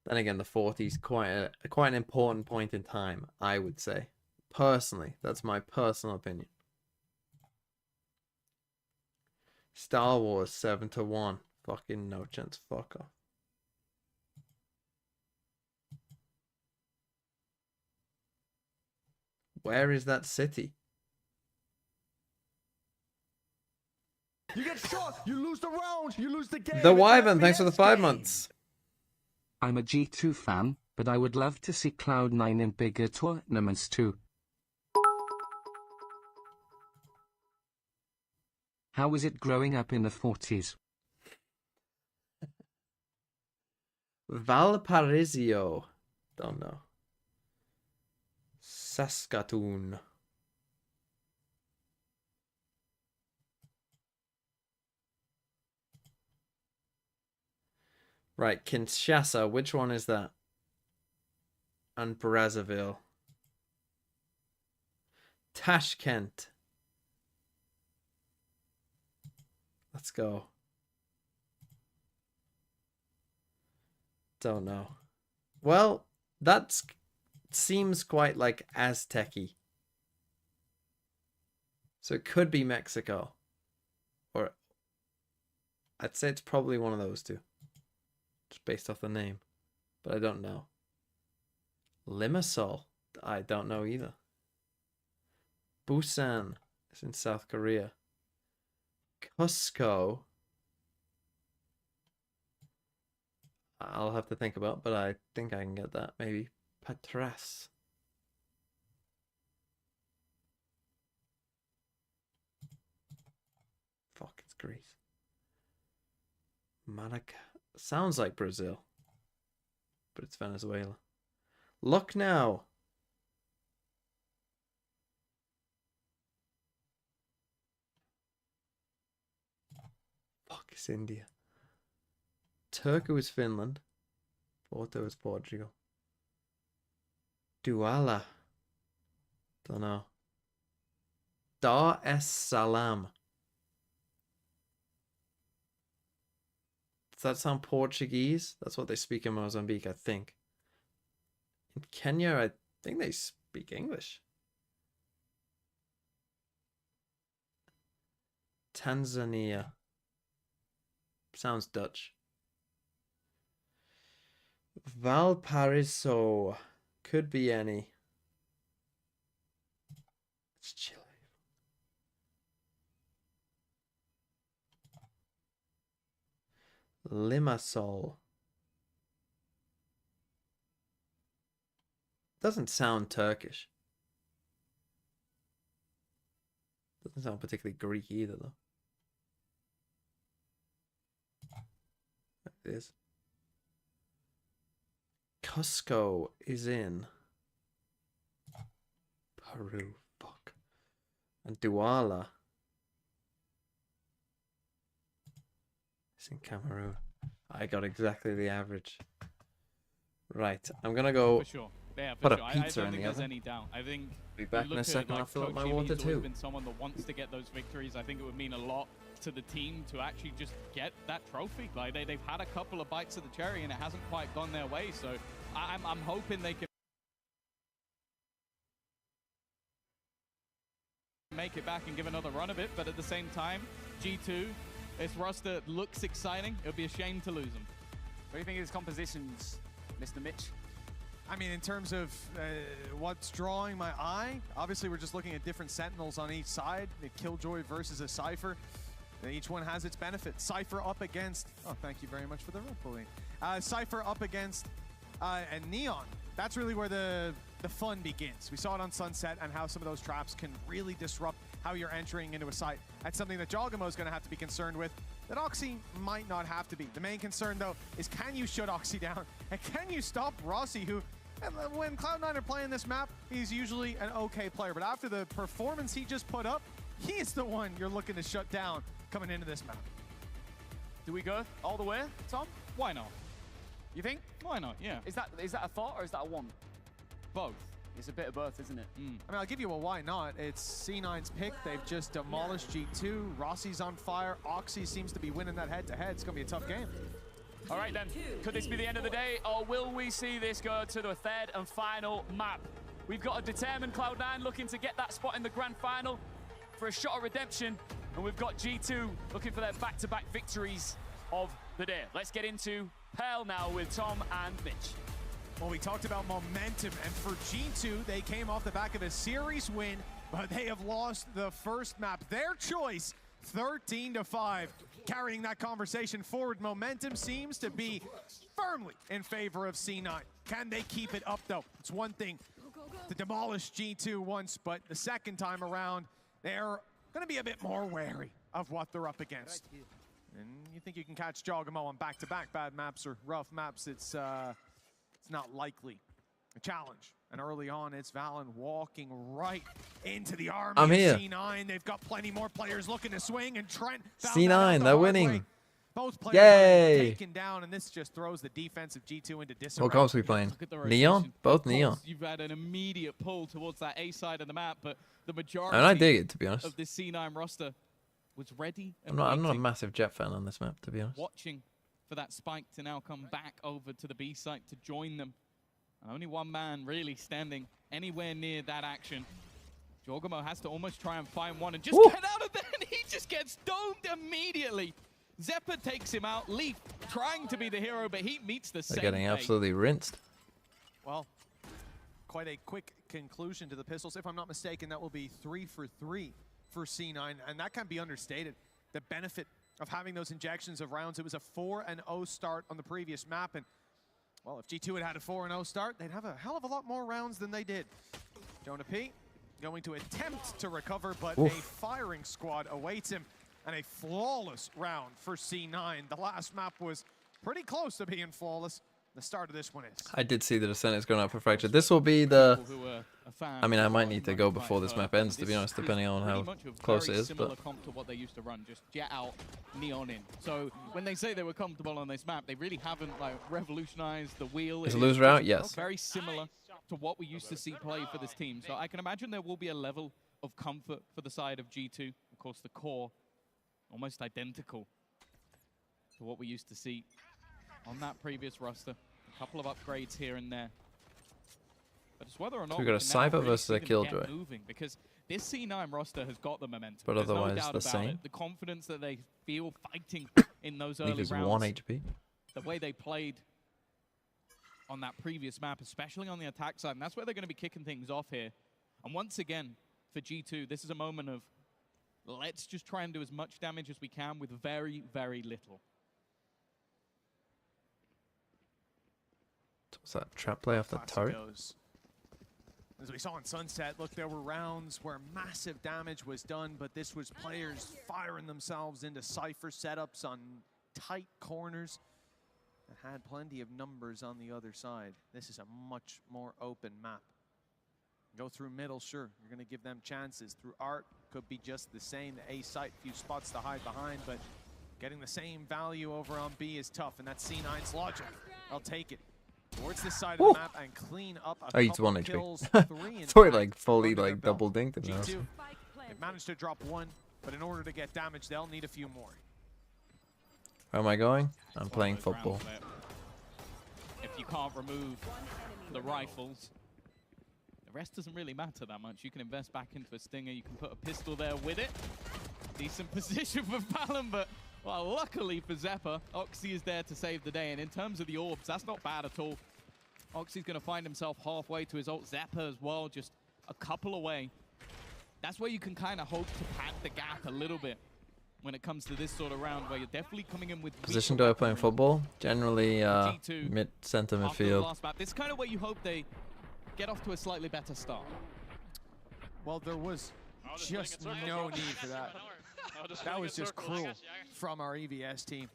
Then again, the 40s quite an important point in time, I would say. Personally, that's my personal opinion. Star Wars 7-1. Fucking no chance. Fuck off. Where is that city? You get shot, you lose the round, you lose the game. The Wyvern, thanks for the 5 months. I'm a G2 fan, but I would love to see Cloud9 in bigger tournaments too. How was it growing up in the 40s? Valparaiso. Don't know. Saskatoon. Right, Kinshasa. Which one is that? And Brazzaville. Tashkent. Let's go. Don't know. Well, that seems quite like Aztec-y. So it could be Mexico. Or I'd say it's probably one of those two. Just based off the name. But I don't know. Limassol. I don't know either. Busan is in South Korea. Cusco. I'll have to think about, but I think I can get that. Maybe Patras. Fuck, it's Greece. Malaga. Sounds like Brazil. But it's Venezuela. Look now. Fuck, it's India. Turku is Finland. Porto is Portugal. Douala. Don't know. Dar es Salaam. that sound Portuguese? That's what they speak in Mozambique, I think. In Kenya, I think they speak English. Tanzania. Sounds Dutch. Valparaiso. Could be any. It's Chile. Limassol. Doesn't sound Turkish. Doesn't sound particularly Greek either, though. It is. Cusco is in Peru. Fuck. And Douala is in Cameroon. I got exactly the average. Right. I'm gonna go. For sure. Yeah, for put a sure. pizza I don't in think the there's oven. any doubt. I think Be back in a second. I'll fill up my water He's too. always been someone that wants to get those victories. I think it would mean a lot to the team to actually just get that trophy. Like they've had a couple of bites of the cherry and it hasn't quite gone their way. So I'm hoping they can make it back and give another run of it. But at the same time, G2, this roster looks exciting. It would be a shame to lose them. What do you think of his compositions, Mr. Mitch? I mean, in terms of what's drawing my eye, obviously we're just looking at different Sentinels on each side. The Killjoy versus a Cypher. Each one has its benefits. Cypher up against, oh, thank you very much for the Red Bulling. Cypher up against and Neon. That's really where the fun begins. We saw it on Sunset and how some of those traps can really disrupt how you're entering into a site. That's something that Jogamo is going to have to be concerned with, that Oxy might not have to be. The main concern, though, is can you shut Oxy down? And can you stop Rossi, who, when Cloud9 are playing this map, he's usually an okay player. But after the performance he just put up, he is the one you're looking to shut down coming into this map. Do we go all the way, Tom? Why not? You think? Why not? Yeah. Is that a thought or is that a want? Both. It's a bit of both, isn't it? I mean, I'll give you a why not. It's C9's pick. They've just demolished G2. Rossi's on fire. Oxy seems to be winning that head-to-head. It's going to be a tough game. All right, then. Could this be the end of the day, or will we see this go to the third and final map? We've got a determined Cloud9 looking to get that spot in the grand final for a shot of redemption, and we've got G2 looking for their back-to-back victories of the day. Let's get into Pearl now with Tom and Mitch. Well, we talked about momentum, and for G2, they came off the back of a series win, but they have lost the first map. Their choice, 13-5. Carrying that conversation forward, momentum seems to be firmly in favor of C9. Can they keep it up, though? It's one thing to demolish G2 once, but the second time around, they're going to be a bit more wary of what they're up against. And you think you can catch Jogamo on back-to-back bad maps or rough maps, it's not likely. A challenge. And early on, it's Valen walking right into the army I'm here. of C9. They've got plenty more players looking to swing, and Trent found C9, that out the they're hard winning. way. Both players Yay. are taken down, and this just throws the defense of G2 into disarray. What comps are we playing? Look at the Neon? rotation. Both Of course, Neon. You've had an immediate pull towards that A side of the map, but the majority And I dig it, to be honest. of this C9 roster was ready and I'm not a waiting, massive Jet fan on this map, to be honest. watching for that spike to now come back over to the B site to join them. And only one man really standing anywhere near that action. Jogamo has to almost try and find one and just get out of there, and he just gets domed immediately. Zeppa takes him out. Leaf trying to be the hero, but he meets the They're same getting fate. absolutely rinsed. Well, quite a quick conclusion to the pistols. If I'm not mistaken, that will be 3 for 3 for C9, and that can't be understated. The benefit of having those injections of rounds. It was a 4-0 start on the previous map, and well, if G2 had a 4-0 start, they'd have a hell of a lot more rounds than they did. Jonah P going to attempt to recover, but a firing squad awaits him, and a flawless round for C9. The last map was pretty close to being flawless. The start of this one is. I did see the Descendants going up for Fractured. This will be the... People who are a fan I mean, I might of need to go 95, before this map ends, to be honest, depending on how pretty much a close it very is. similar But comp to what they used to run, just jet out, neon in. So when they say they were comfortable on this map, they really haven't like revolutionized the wheel. Is It a loser out? just Yes. very similar to what we used to see play for this team. So I can imagine there will be a level of comfort for the side of G2. Of course, the core almost identical. to what we used to see on that previous roster. A couple of upgrades here and there. But it's whether or not we got a Cypher versus a Killjoy. Moving, because this C9 roster has got the momentum. But There's otherwise no doubt the about same. it. The confidence that they feel fighting in those Leave early is rounds. 1 HP. The way they played on that previous map, especially on the attack side. And that's where they're going to be kicking things off here. And once again, for G2, this is a moment of let's just try and do as much damage as we can with very, very little. What's that? Trap play off the turret? Goes. As we saw in Sunset, look, there were rounds where massive damage was done, but this was players firing themselves into Cypher setups on tight corners that had plenty of numbers on the other side. This is a much more open map. Go through middle, sure, you're going to give them chances. Through art, could be just the same. The A site, few spots to hide behind, but getting the same value over on B is tough, and that's C9's logic. I'll take it. Towards this side of the map and clean up a he's couple 1 HP. kills. 3 in Thought he fact, like fully under their like belt. double dinked him. G2, they've managed to drop 1, but in order to get damage, they'll need a few more. Where am I going? I'm One of playing those football. rounds where if you can't remove the rifles, the rest doesn't really matter that much. You can invest back into a stinger. You can put a pistol there with it. Decent position for Fallon, but well, luckily for Zephyr, Oxy is there to save the day. And in terms of the orbs, that's not bad at all. Oxy's going to find himself halfway to his ult. Zephyr as well, just a couple away. That's where you can kind of hope to pad the gap a little bit when it comes to this sort of round, where you're definitely coming in with Position do I play in football? Generally G2 mid center after the midfield. last map. This is kind of where you hope they get off to a slightly better start. Well, there was just no need for that. That was just cruel from our EVS team.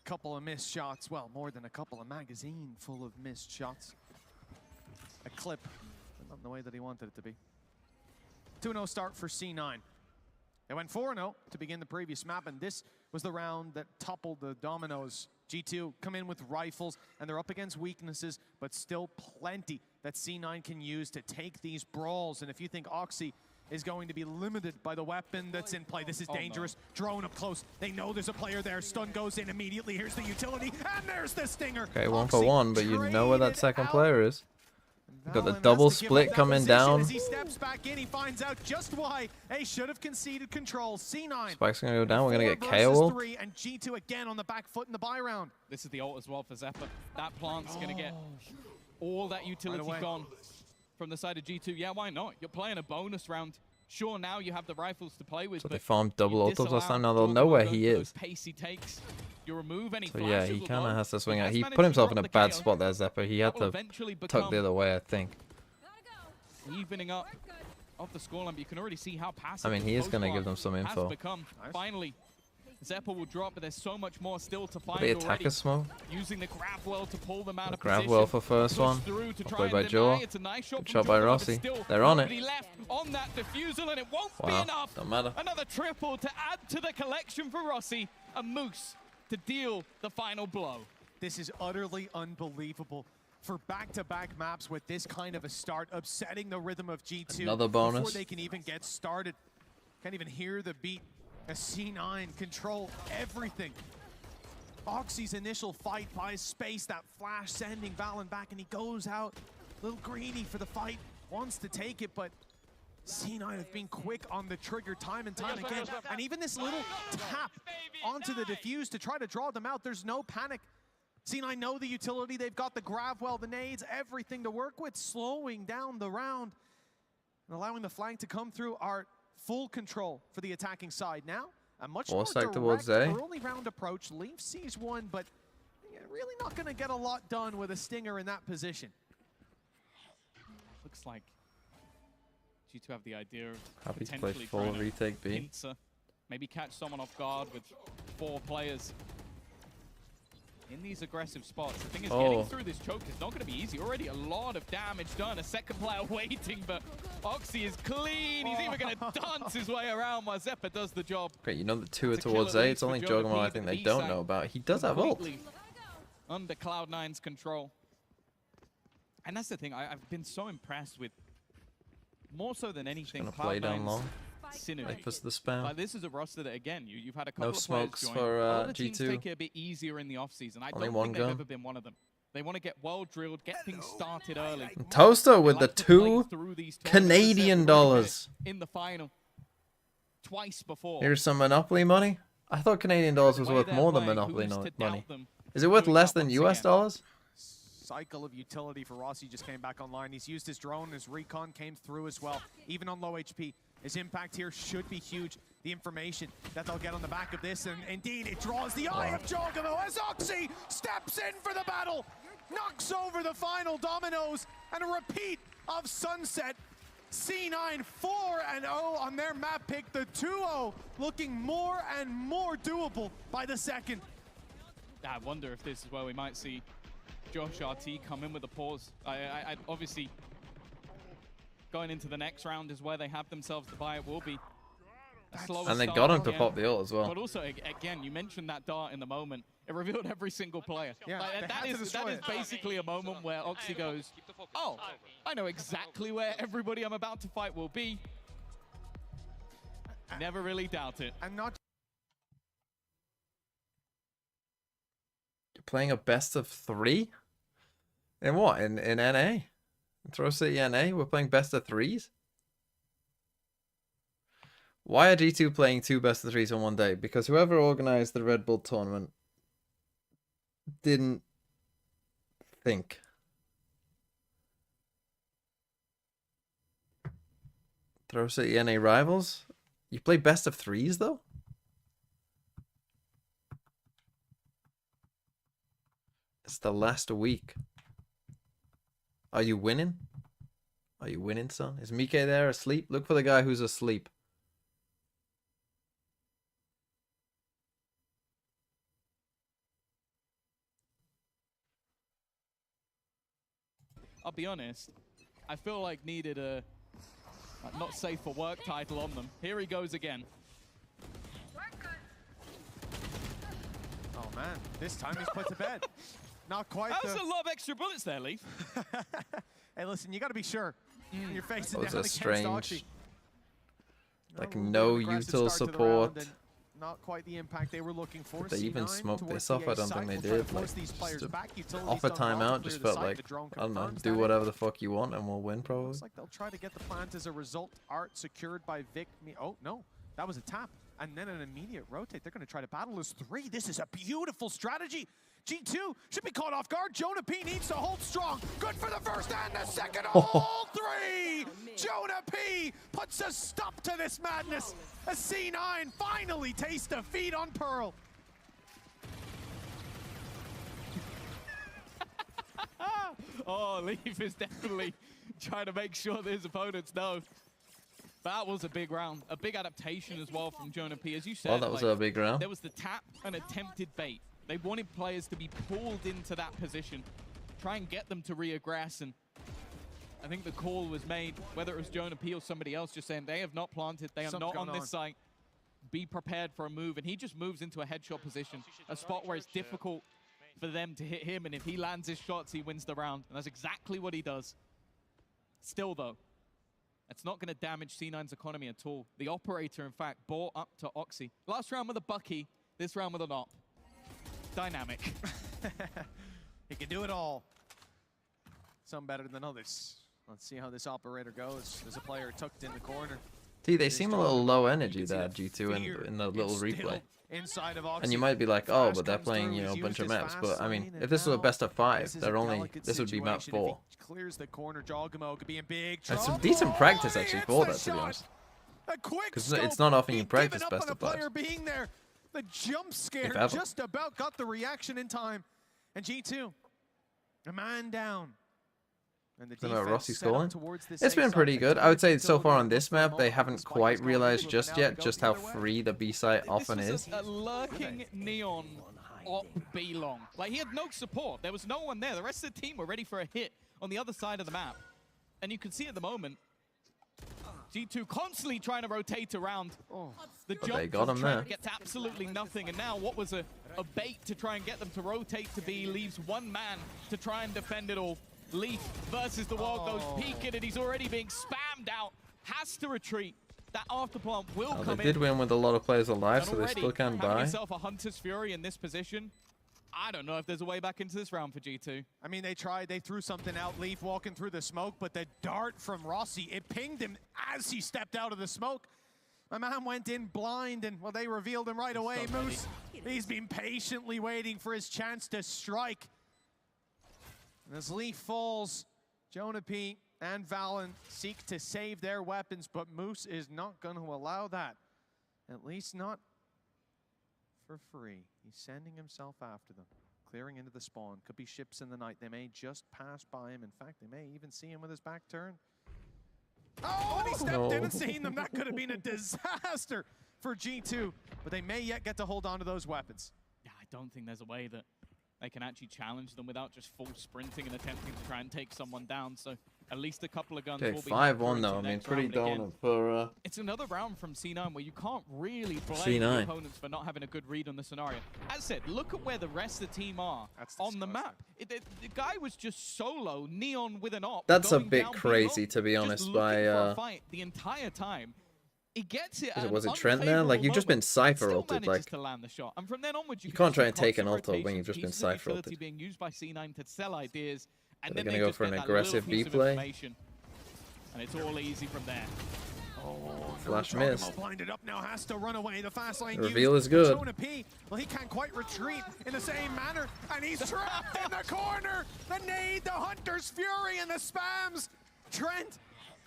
Couple of missed shots, well, more than a couple, a magazine full of missed shots. A clip, but not in the way that he wanted it to be. 2-0 start for C9. They went 4-0 to begin the previous map, and this was the round that toppled the dominoes. G2 come in with rifles, and they're up against weaknesses, but still plenty that C9 can use to take these brawls. And if you think Oxy is going to be limited by the weapon that's in play, this is dangerous. No. Drone up close. They know there's a player there. Stun goes in immediately. Here's the utility, and there's the stinger. Okay, 1 Oxy for 1, but you know where that second out. player is. Got the Valen double has to give split up that coming position. down. As he steps back in, he finds out just why they should have conceded control. C9. Spike's gonna go down. We're gonna get 4 KO versus ult. 3, and G2 again on the back foot in the buy round. This is the ult as well for Zephyr. That plant's going to get all that utility gone from the side of G2. Yeah, why not? You're playing a bonus round. Sure, now you have the rifles to play with. So but they farmed double you ults last time. Now disallow they'll know where Jordan he for those is. Pacey takes. You remove any So yeah, he flashes, kind of although has to swing out. has He managed put to himself in drop a the bad KO. spot there, Zephyr. He had That will to eventually tuck the become other way, I think. evening up of the scoreline, but you can already see how passive. I mean, he is going to give them some has info. become. Finally, Zephyr will drop, but there's so much more still to find The already. attacker smoke. Using the grab well to pull them out of Grab position. well for first one. Played by Jaw. It's a nice shot Good from shot by Jordan, but Rossi. still They're on it. nobody left on that defusal, and it won't be Wow, enough. don't matter. Another triple to add to the collection for Rossi. A Moose to deal the final blow. This is utterly unbelievable. For back-to-back maps with this kind of a start, upsetting the rhythm of G2 Another bonus. before they can even get started. Can't even hear the beat. A C9 control everything. Oxy's initial fight buys space, that flash sending Valen back, and he goes out a little greedy for the fight, wants to take it, but C9 have been quick on the trigger time and time again. And even this little tap onto the defuse to try to draw them out, there's no panic. C9 know the utility, they've got the grab well, the nades, everything to work with, slowing down the round and allowing the flank to come through. Art, full control for the attacking side now. A much more Foresight direct towards A. early round approach. Leaf sees one, but really not going to get a lot done with a stinger in that position. Looks like G2 have the idea of Happy to play potentially full trying to retake B. pincer, maybe catch someone off guard with 4 players in these aggressive spots. The thing is, getting through this choke is not going to be easy. Already a lot of damage done. A second player waiting, but Oxy is clean. He's even going to dance his way around while Zephyr does the job. Great, you know the two are It's a kill towards at A. least It's for only Jordan Joggermo I P, think but they the don't B know side about. He does have ult. completely under Cloud9's control. And that's the thing, I've been so impressed with, more so than anything, Gonna play down Cloud9's long. synergy. Wait for the spam. Like, this is a roster that, again, you've had a couple No of players smokes join. for A lot of teams G2. take it a bit easier in the offseason. I Only don't one think they've gun. ever been one of them. They want to get well drilled, get things started early. Toaster They with the like to play $2 through these tournaments. Canadian dollars. In the final. Twice before. Here's some Monopoly money. I thought Canadian dollars was The way worth they're more than playing, Monopoly who's to money. doubt them Is it worth doing less that than once US again? dollars? Cycle of utility for Rossi just came back online. He's used his drone, his recon came through as well, even on low HP. His impact here should be huge. The information that they'll get on the back of this, and indeed it draws the eye of Jogamo as Oxy steps in for the battle, knocks over the final dominoes, and a repeat of Sunset. C9 4-0 on their map pick. The 2-0 looking more and more doable by the second. I wonder if this is where we might see Josh RT come in with a pause. I obviously going into the next round is where they have themselves to buy. It will be a slower And they start got him to again. pop the ult as well. But also, again, you mentioned that dart in the moment. It revealed every single player. Yeah, Like, they that had to is destroy it. basically a moment where Oxy goes, oh, I know exactly where everybody I'm about to fight will be. Never really doubt it. And not You're playing a best of 3? In what? In NA? In Throw City NA? We're playing best of 3s? Why are G2 playing 2 best of 3s on one day? Because whoever organized the Red Bull tournament didn't think. Throw City NA rivals? You play best of 3s though? It's the last week. Are you winning? Are you winning, son? Is Mike there asleep? Look for the guy who's asleep. I'll be honest, I feel like needed a not safe for work title on them. Here he goes again. oh man, this time he's put to bed. Not quite. That was a lot of extra bullets there, Leaf. Hey, listen, you got to be sure. You're facing That was down a against strange, Oxy. like, A little bit no of aggressive util start to the round support. and not quite the impact they were looking for. Did they even C9 smoke towards this off? the I A don't side. think they We'll try to did. force Like, these players just back. Utility's off a done well to timeout, just clear the felt site. like, The drone I don't know, confirms do that. whatever the fuck you want and we'll win probably. Looks like they'll try to get the plant as a result. Art secured by Vic. Oh, no. That was a tap. And then an immediate rotate. They're going to try to battle as 3. This is a beautiful strategy. G2 should be caught off guard. Jonah P needs to hold strong. Good for the first and the second. All 3. Jonah P puts a stop to this madness. A C9 finally tastes defeat on Pearl. Oh, Leaf is definitely trying to make sure that his opponents know. That was a big round, a big adaptation as well from Jonah P. As you said, Well, that was a big round. There was the tap and attempted bait. They wanted players to be pulled into that position, try and get them to reaggress, and I think the call was made, whether it was Jonah P or somebody else, just saying they have not planted, they are Something's not on going this site. Be prepared for a move, and he just moves into a headshot position, a spot where it's difficult for them to hit him, and if he lands his shots, he wins the round, and that's exactly what he does. Still, though, it's not going to damage C9's economy at all. The operator, in fact, bought up to Oxy. Last round with a Bucky, this round with an op. Dynamic. He can do it all. Some better than others. Let's see how this operator goes. There's a player tucked in the corner. See, they seem a little low energy You can there, see G2 in the fear little instilled replay. Inside of Oxy. And you might be like, oh, Flash but they're comes playing, through, you know, a he's bunch of used his maps. fast But I mean, lane, if and this was a now best of 5, this is they're a only, delicate this would be map situation. If 4. he clears the corner, Jogamo could be in big That's trouble. decent practice He actually hits for the that, to be shot. honest. A quick 'Cause scope. it's not often you He'd practice given up best on a of fives. player being there. The jump scare If ever. just about got the reaction in time. And G2, a man down. And the Don't know, defense Rossi set up scoring? towards this It's A been side. pretty They good. took I would say so utility far for on this a map, they moment. haven't Spike quite was going realized into it, just but now yet they just go how the other way. free the B site often This is. was a lurking neon op B long. Like, he had no support. There was no one there. The rest of the team were ready for a hit on the other side of the map. And you can see at the moment, G2 constantly trying to rotate around. The But jump they got from him Trent there. gets absolutely nothing. And now what was a bait to try and get them to rotate to B leaves one man to try and defend it all. Leaf versus the world goes peeking, and he's already being spammed out. Has to retreat. that after plant will Oh, come they did in. win with a lot of players alive, And so they already still can having buy. yourself a Hunter's Fury in this position, I don't know if there's a way back into this round for G2. I mean, they tried, they threw something out, Leaf walking through the smoke, but the dart from Rossi, it pinged him as he stepped out of the smoke. My man went in blind, and, well, they revealed him right away. so Moose, he's been patiently waiting for his chance to strike. And as Leaf falls, Jonah P and Valen seek to save their weapons, but Moose is not going to allow that. At least not for free. He's sending himself after them, clearing into the spawn. Could be ships in the night. They may just pass by him. In fact, they may even see him with his back turned. Oh, and he stepped in and seen them. That could have been a disaster for G2, but they may yet get to hold on to those weapons. Yeah, I don't think there's a way that they can actually challenge them without just full sprinting and attempting to try and take someone down. So at least a couple of guns Okay, will be 5-1 though. I mean, pretty dominant for It's another round from C9 where you can't really blame C9. the opponents for not having a good read on the scenario. As I said, look at where the rest of the team are on the map. The guy was just solo, Neon with an op. That's a going bit down crazy, below, to be just honest, looking by, for a fight the entire time. He gets it. was it Trent there? Like, you've just been Cypher ulted, like, to land the shot. And from then onwards, you can can't just try see and take an constant ult when you've just been rotations, pieces of Cypher utility ulted. being used by C9 to sell ideas, and They're then gonna they go just for get an that little aggressive piece B of play. information. And it's all easy from there. Oh, Flash Geronimo missed. blinded up now, has to run away. The fast lane The reveal used. is good. Jonah P, well, he can't quite retreat in the same manner, and he's trapped in the corner. The nade, the Hunter's Fury, and the spams. Trent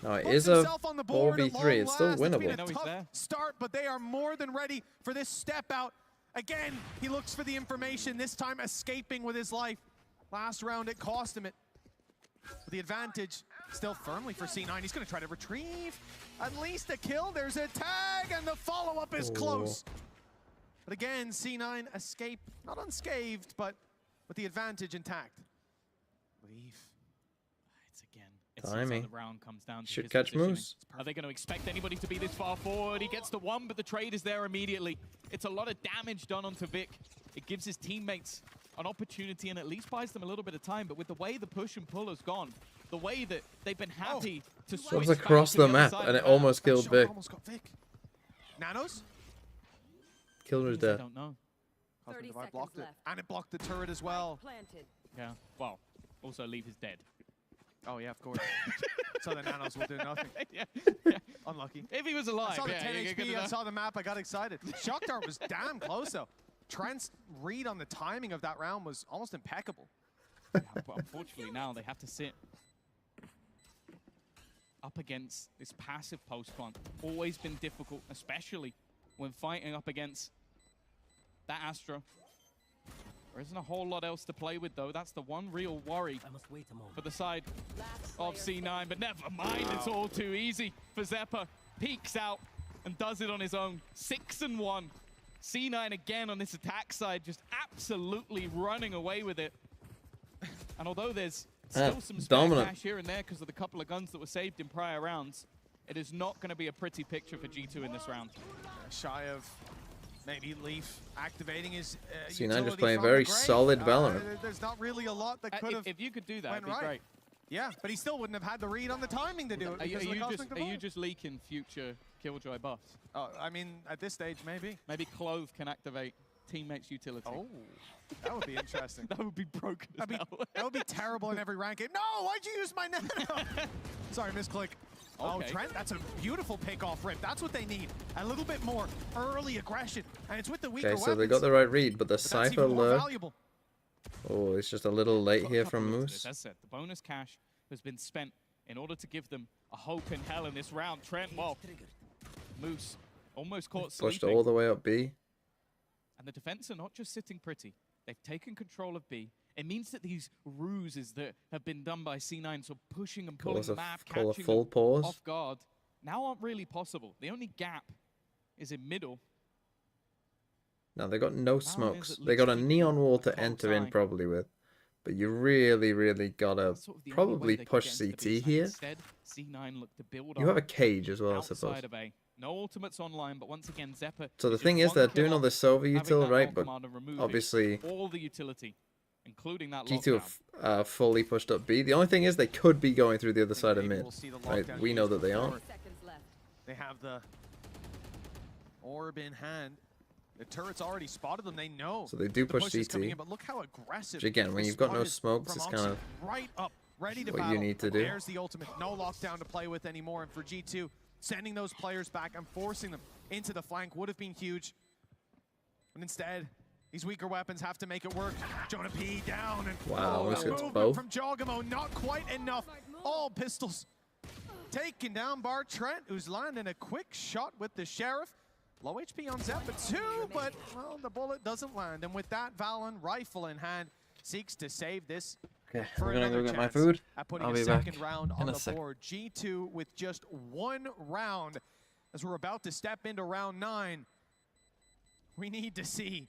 No, it puts is a himself on the board at 4v3. long It's still last. It's been winnable. a No, he's tough there. start, but they are more than ready for this step out. Again, he looks for the information, this time escaping with his life. Last round, it cost him it. But the advantage still firmly for C9. He's going to try to retrieve at least a kill. There's a tag, and the follow-up is close. But again, C9 escape, not unscathed, but with the advantage intact. Leaf. It's again. It's Timing. the round comes down to Should his catch positioning. Moose. Are they going to expect anybody to be this far forward? He gets the one, but the trade is there immediately. It's a lot of damage done onto Vic. It gives his teammates an opportunity and at least buys them a little bit of time. But with the way the push and pull has gone, the way that they've been happy to switch was back across to the other map, side and of it the map. almost killed Shot Vic. almost got Vic. Nanos? Killer's I dead. don't know. Husband 30 Divide seconds blocked it. left. And it blocked the turret as well. Planted. Yeah. Well, also Leave is dead. Oh, yeah, of course. So the Nanos will do nothing. yeah. Unlucky. If he was I alive, saw the yeah, 10 you're good HP, I enough. saw the map, I got excited. Shock Dart was damn close, though. Trent's read on the timing of that round was almost impeccable. Yeah, but unfortunately now they have to sit up against this passive post plant. Always been difficult, especially when fighting up against that Astra. There isn't a whole lot else to play with though. That's the one real worry for the side of C9, but never mind, it's all too easy for Zeppa. Peeks out and does it on his own. 6-1. C9 again on this attack side, just absolutely running away with it. And although there's still some spare dominant. cash here and there because of the couple of guns that were saved in prior rounds, it is not going to be a pretty picture for G2 in this round. Shy of maybe Leaf activating his C9 just utility playing from the very grave. solid Valorant. There's not really a lot that could have If you could do that, went it'd be right. great. Yeah, but he still wouldn't have had the read on the timing to do it. Are you, because of the Cosmic are you Divide. just leaking future Killjoy buffs? Oh, I mean, at this stage, maybe. Maybe Clove can activate teammates' utility. Oh, that would be interesting. That would be broken as That'd be, hell. that would be terrible in every ranking. No, why'd you use my nano? Sorry, misclick. Oh, Okay. Trent, that's a beautiful pick-off rip. That's what they need. A little bit more early aggression. And it's with the weaker Okay, so they weapons, got the right read, but the but that's Cypher even more lure. valuable. Oh, it's just a little late here Couple from of Moose. As I said, the bonus cash has been spent in order to give them a hope in hell in this round. Trent, well, Moose almost caught Pushed sleeping. all the way up B. And the defense are not just sitting pretty. They've taken control of B. It means that these ruses that have been done by C9, so pushing and pulling the map, Call a catching full them pause. off guard, now aren't really possible. The only gap is in middle. No, they got no is smokes. at They got a least neon wall keeping to a close enter in eye. probably with. But you really, really gotta That's sort of the only way probably they could push get into the CT B side. here. Instead, C9 look to build You have a up cage as well, I suppose. outside of A. No ultimates online, but once again, Zeppa. So the just thing is, one they're kill doing all off the Silver having util, that right? on But command and removing obviously all the utility, including that G2 lockdown. have fully pushed up B. The only thing is they could be going through the other side of Maybe mid. we'll see the Right? lockdown We know used that they before. aren't. Seconds left. They have the orb in hand. The turret's already spotted them. They know. So they do the push is coming CT. in, but look how aggressive. Which again, when this you've got no squad is smokes, from it's Oxy. kind of right up, ready to what battle. you need to do. There's the ultimate. No lockdown to play with anymore. And for G2, sending those players back and forcing them into the flank would have been huge. But instead, these weaker weapons have to make it work. Jonah P down. And Wow, almost gets movement both. from Jogamo, not quite enough. All pistols taking down Bar Trent, who's landing a quick shot with the Sheriff. Low HP on Zeppa too, but well, the bullet doesn't land. And with that, Valen, rifle in hand, seeks to save this. Okay, for we're gonna another go get my chance food. at putting I'll a be second back round on in a the sec. board. G2 with just one round as we're about to step into round 9. We need to see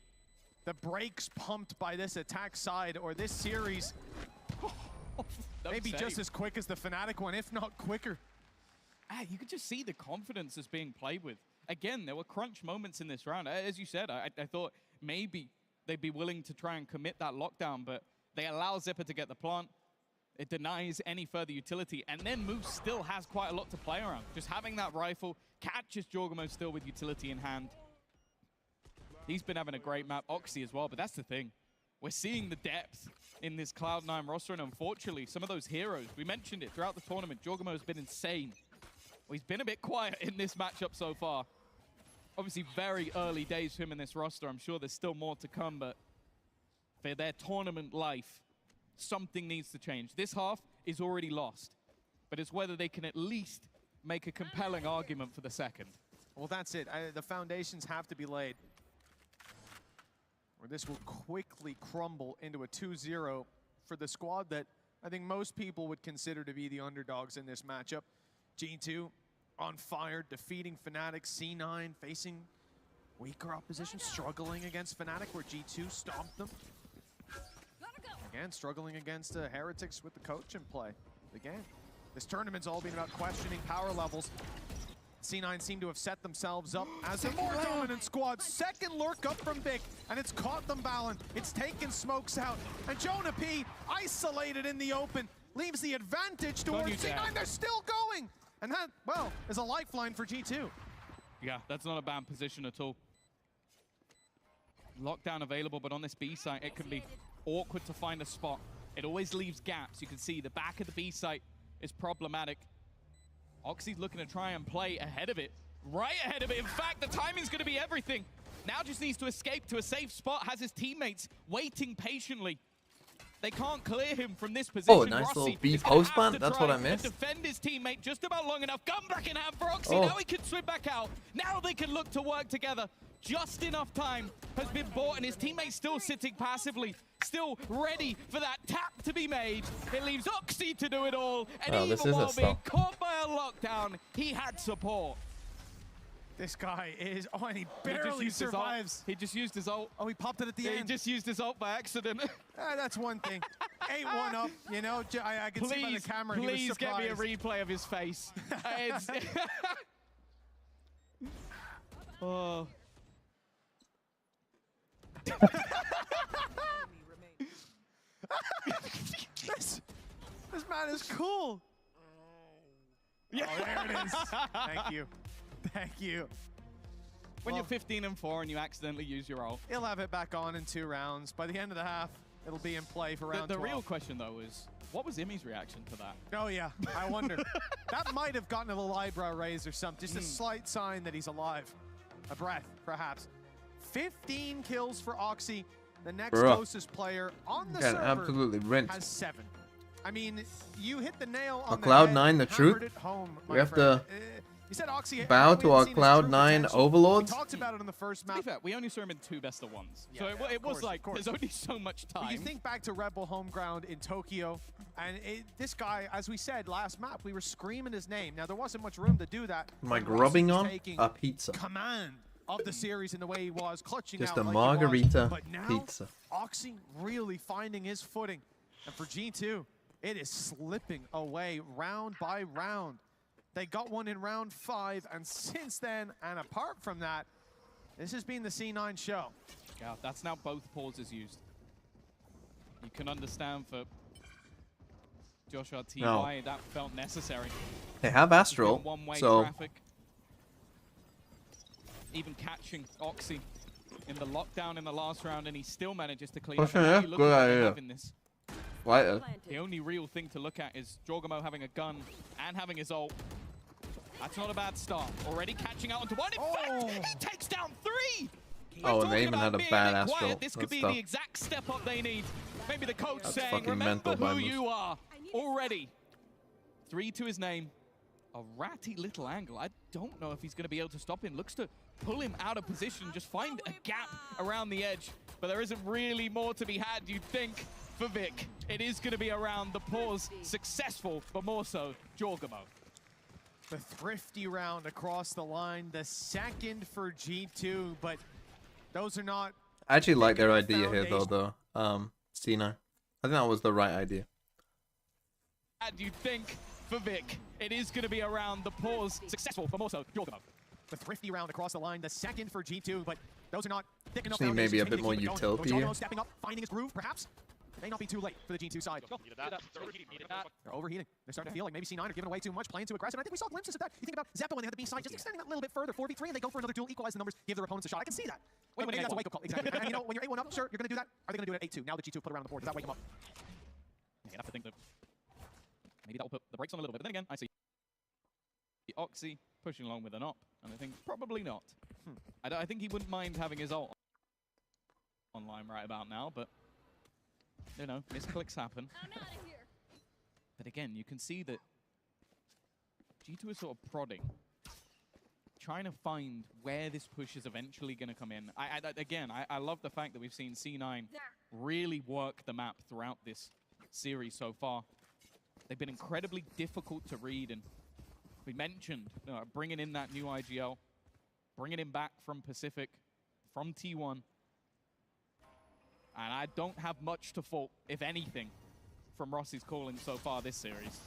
the brakes pumped by this attack side, or this series maybe just as quick as the Fnatic one, if not quicker. You could just see the confidence that's being played with. Again, there were crunch moments in this round. As you said, I thought maybe they'd be willing to try and commit that lockdown, but they allow Zipper to get the plant. It denies any further utility, and then Moose still has quite a lot to play around. Just having that rifle catches Jorgamo still with utility in hand. He's been having a great map, Oxy as well, but that's the thing. We're seeing the depth in this Cloud9 roster, and unfortunately, some of those heroes, we mentioned it throughout the tournament, Jorgamo has been insane. Well, he's been a bit quiet in this matchup so far. Obviously, very early days for him in this roster. I'm sure there's still more to come, but for their tournament life, something needs to change. This half is already lost, but it's whether they can at least make a compelling argument for the second. Well, that's it. The foundations have to be laid, or this will quickly crumble into a 2-0 for the squad that I think most people would consider to be the underdogs in this matchup. G2 on fire, defeating Fnatic. C9 facing weaker opposition, struggling against Fnatic, where G2 stomped them. Again, struggling against Heretics with the coach in play. Again, this tournament's all been about questioning power levels. C9 seem to have set themselves up as a more dominant squad. Second lurk up from Vic, and it's caught them, Valen. It's taken smokes out, and Jonah P, isolated in the open, leaves the advantage towards C9. They're still going, and that, well, is a lifeline for G2. Yeah, that's not a bad position at all. Lockdown available, but on this B site, it can be awkward to find a spot. It always leaves gaps. You can see the back of the B site is problematic. Oxy's looking to try and play ahead of it. Right ahead of it. In fact, the timing's going to be everything. Now just needs to escape to a safe spot, has his teammates waiting patiently. They can't clear him from this position. Oh, nice little B post plant. That's what I missed. Defend his teammate just about long enough. Gun back in hand for Oxy. Now he can swim back out. Now they can look to work together. Just enough time has been bought, and his teammate's still sitting passively, still ready for that tap to be made. It leaves Oxy to do it all, and even while being caught by a lockdown, he had support. This guy is, oh, and he barely survives. He just used his ult. Oh, he popped it at the end. He just used his ult by accident. That's one thing. 8-1 up, you know, I can see by the camera he was surprised. Please get me a replay of his face. Oh. This man is cool. Yeah. Oh, there it is. Thank you. Thank you. When you're 15-4 and you accidentally use your ult. He'll have it back on in 2 rounds. By the end of the half, it'll be in play for round 12. The real question, though, is what was Imi's reaction to that? Oh, yeah. I wonder. That might have gotten a little eyebrow raise or something. Just a slight sign that he's alive. A breath, perhaps. 15 kills for Oxy. The next closest player on the server absolutely rinsed. has 7. I mean, you hit the nail on the Cloud9, head, the truth. it home, We have friend. to you said Oxy, bow to our Cloud9 overlords. We talked about it on the first map. To be fair, we only saw him in 2 best of ones. Yeah, so it was like, there's only so much time. But you think back to Rebel Homeground in Tokyo, and this guy, as we said last map, we were screaming his name. Now, there wasn't much room to do that. Am I grubbing on a pizza? Command of the series in the way he was, clutching Just out a like margarita but now, pizza. Oxy really finding his footing. And for G2, it is slipping away round by round. They got one in round 5, and since then, and apart from that, this has been the C9 show. Yeah, that's now both pauses used. You can understand for Joshua TY that felt necessary. They have Astral, so traffic. even catching Oxy in the lockdown in the last round, and he still manages to clean Pushing up. it, And look good at what they idea. have in this. Fighter. The only real thing to look at is Jorgamo having a gun and having his ult. That's not a bad start. Already catching out onto one. In fact, he takes down 3! Oh, and they even had a badass ult. This could be That's the exact step up they need. Maybe the coach That's saying, fucking remember mental by who Moose. you are. Already. 3 to his name. A ratty little angle. I don't know if he's going to be able to stop him. Looks to pull him out of position, just find a gap around the edge. But there isn't really more to be had, you'd think, for Vic. It is going to be around the pause. Successful, but more so, Jorgamo. The thrifty round across the line, the second for G2, but those are not... I actually like their idea here, though. C9. I think that was the right idea. And you'd think, for Vic, it is going to be around the pause. Successful, but more so, Jorgamo. The thrifty round across the line, the second for G2, but those are not thick enough. Just need maybe a bit foundations. more Keep it going. utility here. Jorgamo stepping up, finding his groove, perhaps. May not be too late for the G2 side. They're overheating. They're starting to feel like maybe C9 are giving away too much, playing too aggressive. I think we saw glimpses of that. You think about Zeppo when they had the B side, just extending that little bit further, 4v3, and they go for another duel, equalize the numbers, give their opponents a shot. I can see that. Wait, maybe that's a wake-up call. Exactly. And you know, when you're 8-1 up, sure, you're going to do that. Are they going to do it at 8-2? Now that G2 put around the board, does that wake them up? You have to think that maybe that will put the brakes on a little bit. But then again, I see Oxy pushing along with an op, and I think probably not. I think he wouldn't mind having his ult online right about now, but you know, misclicks happen. But again, you can see that G2 is sort of prodding, trying to find where this push is eventually going to come in. I love the fact that we've seen C9 really work the map throughout this series so far. They've been incredibly difficult to read, and we mentioned bringing in that new IGL, bringing him back from Pacific, from T1. And I don't have much to fault, if anything, from Rossi's calling so far this series.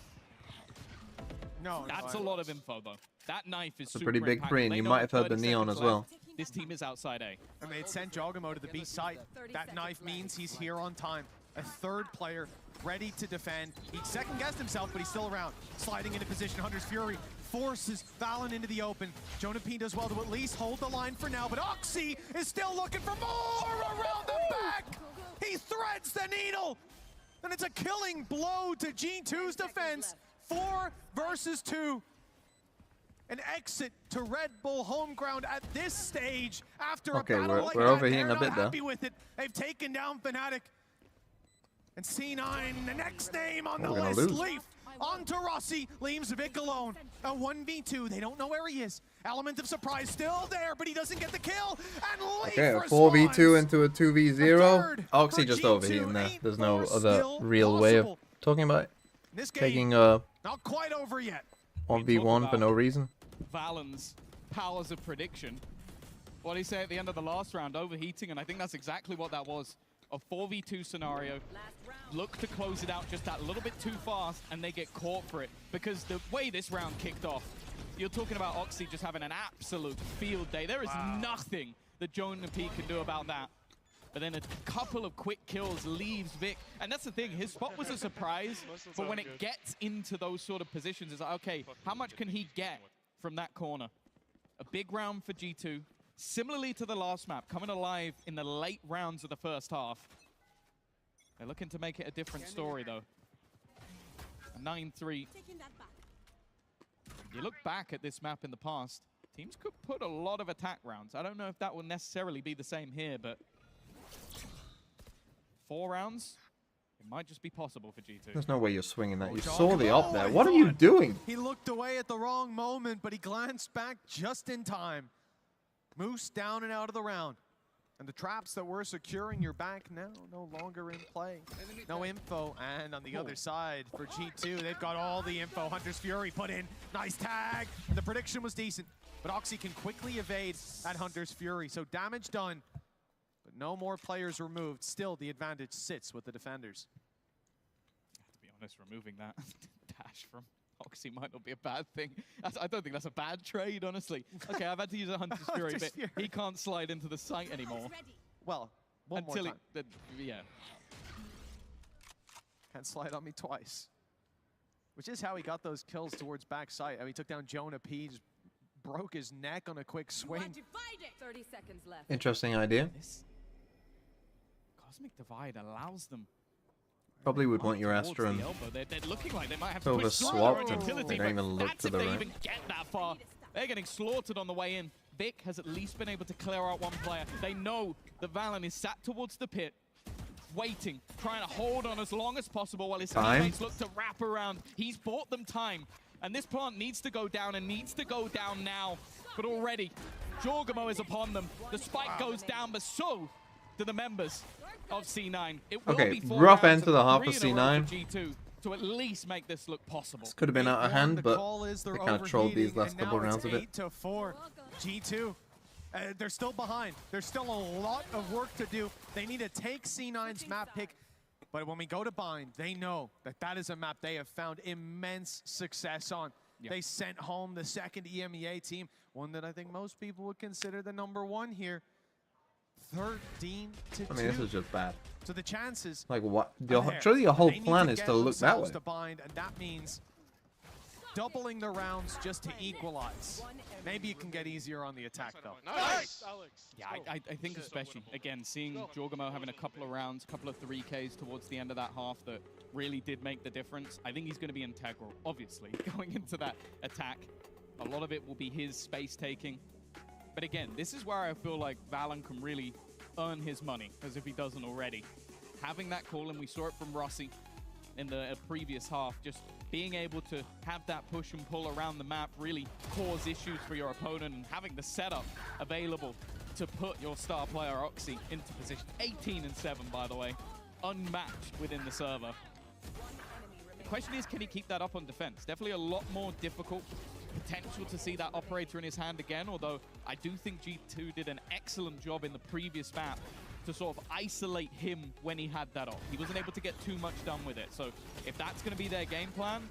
No, That's a lot of info, though. That knife is It's a super pretty big impactful. brain. They You know might have heard the 30 neon seconds as well. left. This team is outside A. And they'd sent Jorgamo to the B site. That knife means he's here on time. A third player ready to defend. He second-guessed himself, but he's still around. Sliding into position, Hunter's Fury forces Valen into the open. Jonah P does well to at least hold the line for now, but Oxy is still looking for more around the back. He threads the needle, and it's a killing blow to G2's defense. 4 versus 2. An exit to Red Bull home ground at this stage after Okay, a battle like we're that. overheating They're a bit not there. happy with it. They've taken down Fnatic. And C9, the next name on the We're gonna list, lose. Leaf. On to Rossi, leaves Vic alone. A 1v2, they don't know where he is. Element of surprise still there, but he doesn't get the kill. And Leaf Okay, a responds. 4v2 into a 2v0. third Oxy for just G2, overheating there. 8 There's no more other still real way of possible. talking about it. This game, Taking a not quite over yet. 1v1 for no reason. Valen's powers of prediction. What did he say at the end of the last round? Overheating, and I think that's exactly what that was. A 4v2 scenario. Look to close it out just that little bit too fast, and they get caught for it. Because the way this round kicked off, you're talking about Oxy just having an absolute field day. There is nothing that Jonah P can do about that. But then a couple of quick kills leaves Vic. And that's the thing, his spot was a surprise, but when it gets into those sort of positions, it's like, okay, how much can he get from that corner? A big round for G2. Similarly to the last map, coming alive in the late rounds of the first half. They're looking to make it a different story, though. A 9-3. You look back at this map in the past, teams could put a lot of attack rounds. I don't know if that will necessarily be the same here, but 4 rounds, it might just be possible for G2. There's no way you're swinging that. You John- saw the op Oh, there. I What are you thought- doing? He looked away at the wrong moment, but he glanced back just in time. Moose down and out of the round. And the traps that were securing your back now no longer in play. No info. And on the other side for G2, they've got all the info. Hunter's Fury put in. Nice tag. And the prediction was decent. But Oxy can quickly evade at Hunter's Fury. So damage done. But no more players removed. Still, the advantage sits with the defenders. To be honest, removing that dash from Oxy might not be a bad thing. I don't think that's a bad trade, honestly. Okay, I've had to use a Hunter's Fury, Hunter's but he can't slide into the site anymore. Well, one more time. Yeah. Can't slide on me twice. Which is how he got those kills towards backside. I mean, he took down Jonah P, just broke his neck on a quick swing. 30 seconds left. Interesting idea. This Cosmic Divide allows them Probably would want your towards Astra and the elbow. They're looking like they might have Over to push through swapped their and utility, they don't even but look that's to if the they right. even get that far. They're getting slaughtered on the way in. Vic has at least been able to clear out one player. They know that Valen is sat towards the pit, waiting, trying to hold on as long as possible while his teammates look to wrap around. He's bought them time, and this plant needs to go down and needs to go down now. But already, Jorgamo is upon them. The spike goes down, but so do the members of C9. It will Okay, be 4 rough rounds end to the and half 3 of in a row C9. for G2 to at least make this look possible. This could have been out of hand, but they kind of trolled these overheating, last and couple now rounds it's of it. 8-4. G2. They're still behind. There's still a lot of work to do. They need to take C9's map pick. But when we go to Bind, they know that that is a map they have found immense success on. Yeah. They sent home the second EMEA team, one that I think most people would consider the #1 here. 13-2. I mean, this is just bad. So the chances Like, what? are there. Surely your whole They need plan is get to look that way. themselves to Bind, and that means doubling the rounds just to equalize. Maybe it can get easier on the attack, though. Nice, Alex. Yeah, I think especially, again, seeing Jorgamo having a couple of rounds, couple of 3Ks towards the end of that half that really did make the difference. I think he's going to be integral, obviously, going into that attack. A lot of it will be his space taking. But again, this is where I feel like Valen can really earn his money, as if he doesn't already. Having that call, and we saw it from Rossi in the previous half, just being able to have that push and pull around the map really cause issues for your opponent, and having the setup available to put your star player Oxy into position. 18-7, by the way, unmatched within the server. The question is, can he keep that up on defense? Definitely a lot more difficult. Potential to see that operator in his hand again, although I do think G2 did an excellent job in the previous map to sort of isolate him when he had that off. He wasn't able to get too much done with it. So if that's going to be their game plan,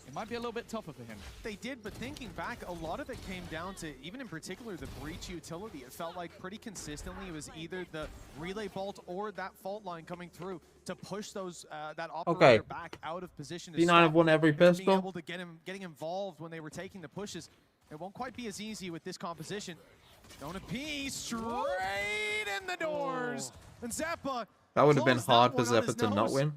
it might be a little bit tougher for him. They did, but thinking back, a lot of it came down to, even in particular, the breach utility. It felt like pretty consistently it was either the relay bolt or that fault line coming through to push those that operator back out of position. C9 have won every Being pistol. able to getting involved when they were taking the pushes. It won't quite be as easy with this composition. Don't appease straight in the doors. And Zeppa. That would have been closed that hard for one on Zeppa his to not nose. win.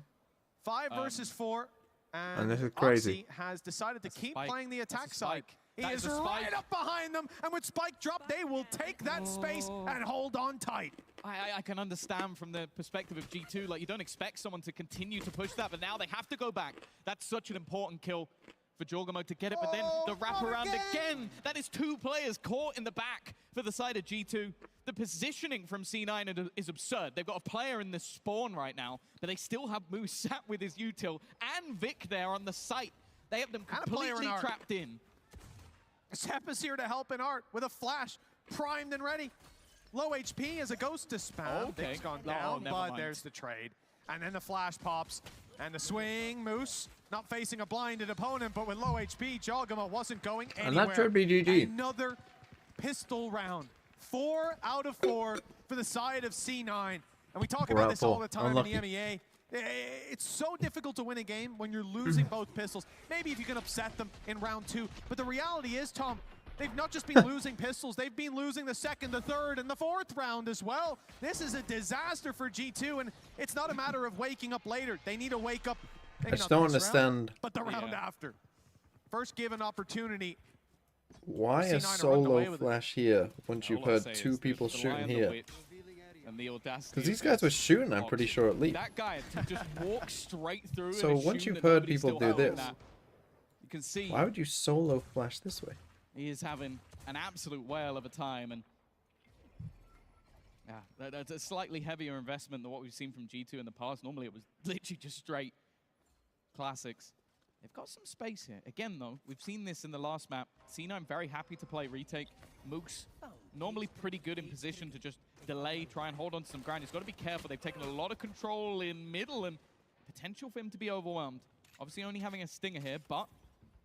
5 versus 4. And this is crazy. Oxy has decided to keep playing the attack side. He That is is a spike. right up behind them, and with Spike drop, they will take that space and hold on tight. I can understand from the perspective of G2, like you don't expect someone to continue to push that, but now they have to go back. That's such an important kill for Jorgamo to get it, but then the wraparound again. That is 2 players caught in the back for the side of G2. The positioning from C9 is absurd. They've got a player in the spawn right now, but they still have Moose sat with his util and Vic there on the site. They have them completely trapped in. Zeppa's here to help in Art with a flash, primed and ready. Low HP as a ghost to spam. Okay. Vic's gone No, down, never but mind. there's the trade. And then the flash pops. And the swing, Moose, not facing a blinded opponent, but with low HP, Jorgamo wasn't going anywhere. And that should be GG. Another pistol round. 4 out of 4 for the side of C9. And we talk 4 about out this of all 4. the time Unlucky. in the MEA. It's so difficult to win a game when you're losing both pistols. Maybe if you can upset them in round 2. But the reality is, Tom, they've not just been losing pistols, they've been losing the 2nd, the 3rd, and the 4th round as well. This is a disaster for G2, and it's not a matter of waking up later. They need to wake up, maybe I just not don't this round, understand but the round after. First given opportunity. why C9 a to run solo away with it. flash here once you've All I'll heard say is 2 the people lie shooting on the here? wit and the audacity Because these of guys were this shooting, I'm pretty Oxy. sure, at least. That guy to just walk straight through. So and once assume you've that heard nobody's people still do holding this, that, you can see why would you solo flash this way? he is having an absolute whale of a time, and yeah, that's a slightly heavier investment than what we've seen from G2 in the past. Normally, it was literally just straight classics. They've got some space here. Again, though, we've seen this in the last map. C9 very happy to play retake. Mooks normally pretty good in position to just delay, try and hold on to some ground. He's got to be careful. They've taken a lot of control in middle and potential for him to be overwhelmed. Obviously only having a stinger here, but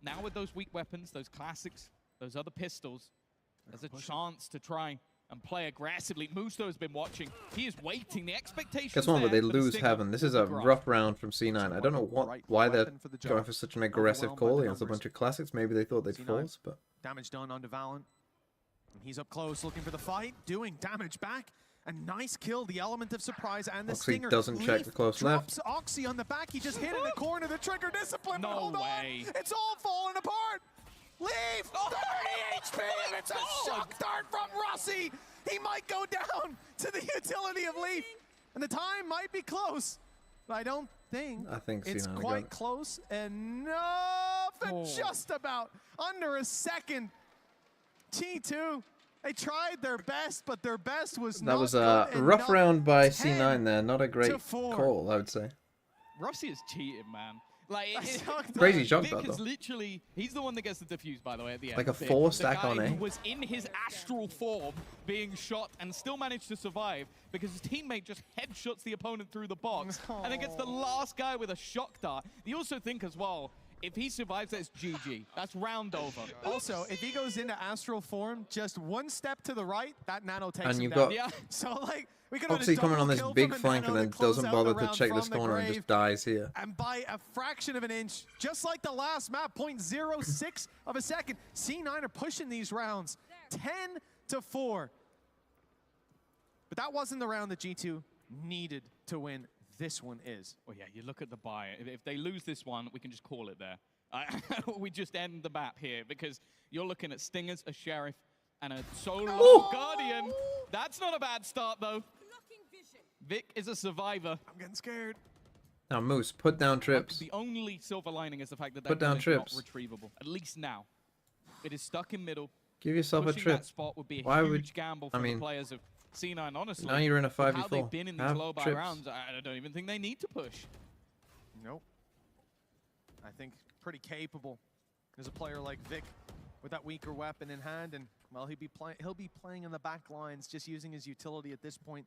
now with those weak weapons, those classics, those other pistols, there's a chance to try and play aggressively. Musto has been watching. He is waiting. The expectation. Guess what, but they lose Heaven. This is a rough round from C9. I don't know why they're going for such an aggressive call against a bunch of classics. Maybe they thought they'd force, but Damage done onto Valorant. And he's up close looking for the fight, doing damage back. A nice kill, the element of surprise and the Oxy stinger. doesn't check Leaf the close left. drops Oxy on the back. He just hit in the corner. The trigger discipline. No but hold way. on. It's all falling apart. Leaf, 30 HP, and it's a shock dart from Rossi. He might go down to the utility of Leaf. And the time might be close, but I don't think it's C9 quite close enough. And just about under a second. G2. They tried their best, but their best was not That was a good rough enough. round by 10 C9 there. Not a great to 4. call, I would say. Rossi is cheating, man. Like, Crazy shot, Vic is though. literally, he's the one that gets the defuse, by the way, at the end. Like a Vic, 4 stack the on guy A. who was in his astral form, being shot, and still managed to survive because his teammate just headshots the opponent through the box, and then gets the last guy with a shock dart. You also think as well, if he survives, that's GG. That's round over. Also, if he goes into astral form, just one step to the right, that nano takes And him you've down. got Yeah. So, like, we could have Oxy a coming on double this kill big from a flank and nano then to close doesn't out bother the to round check this from the corner and grave. just dies here. And by a fraction of an inch, just like the last map, 0.06 of a second, C9 are pushing these rounds 10-4. But that wasn't the round that G2 needed to win. This one is. Well, yeah, you look at the buy. If they lose this one, we can just call it there. We just end the map here because you're looking at Stingers, a Sheriff, and a solo Guardian. That's not a bad start, though. Vic is a survivor. I'm getting scared. Now, Moose, put down trips. The only silver lining is the fact that Put that down gun is trips. not retrievable. At least now. It is stuck in middle. Give yourself a Pushing trip. that spot would be a Why huge would- gamble I for mean, the players of C9, honestly. Now you're in a With how 5v4. they've been in these Have low buy trips. rounds, I don't even think they need to push. Nope. I think pretty capable. There's a player like Vic with that weaker weapon in hand, and well, he'll be playing in the back lines, just using his utility at this point.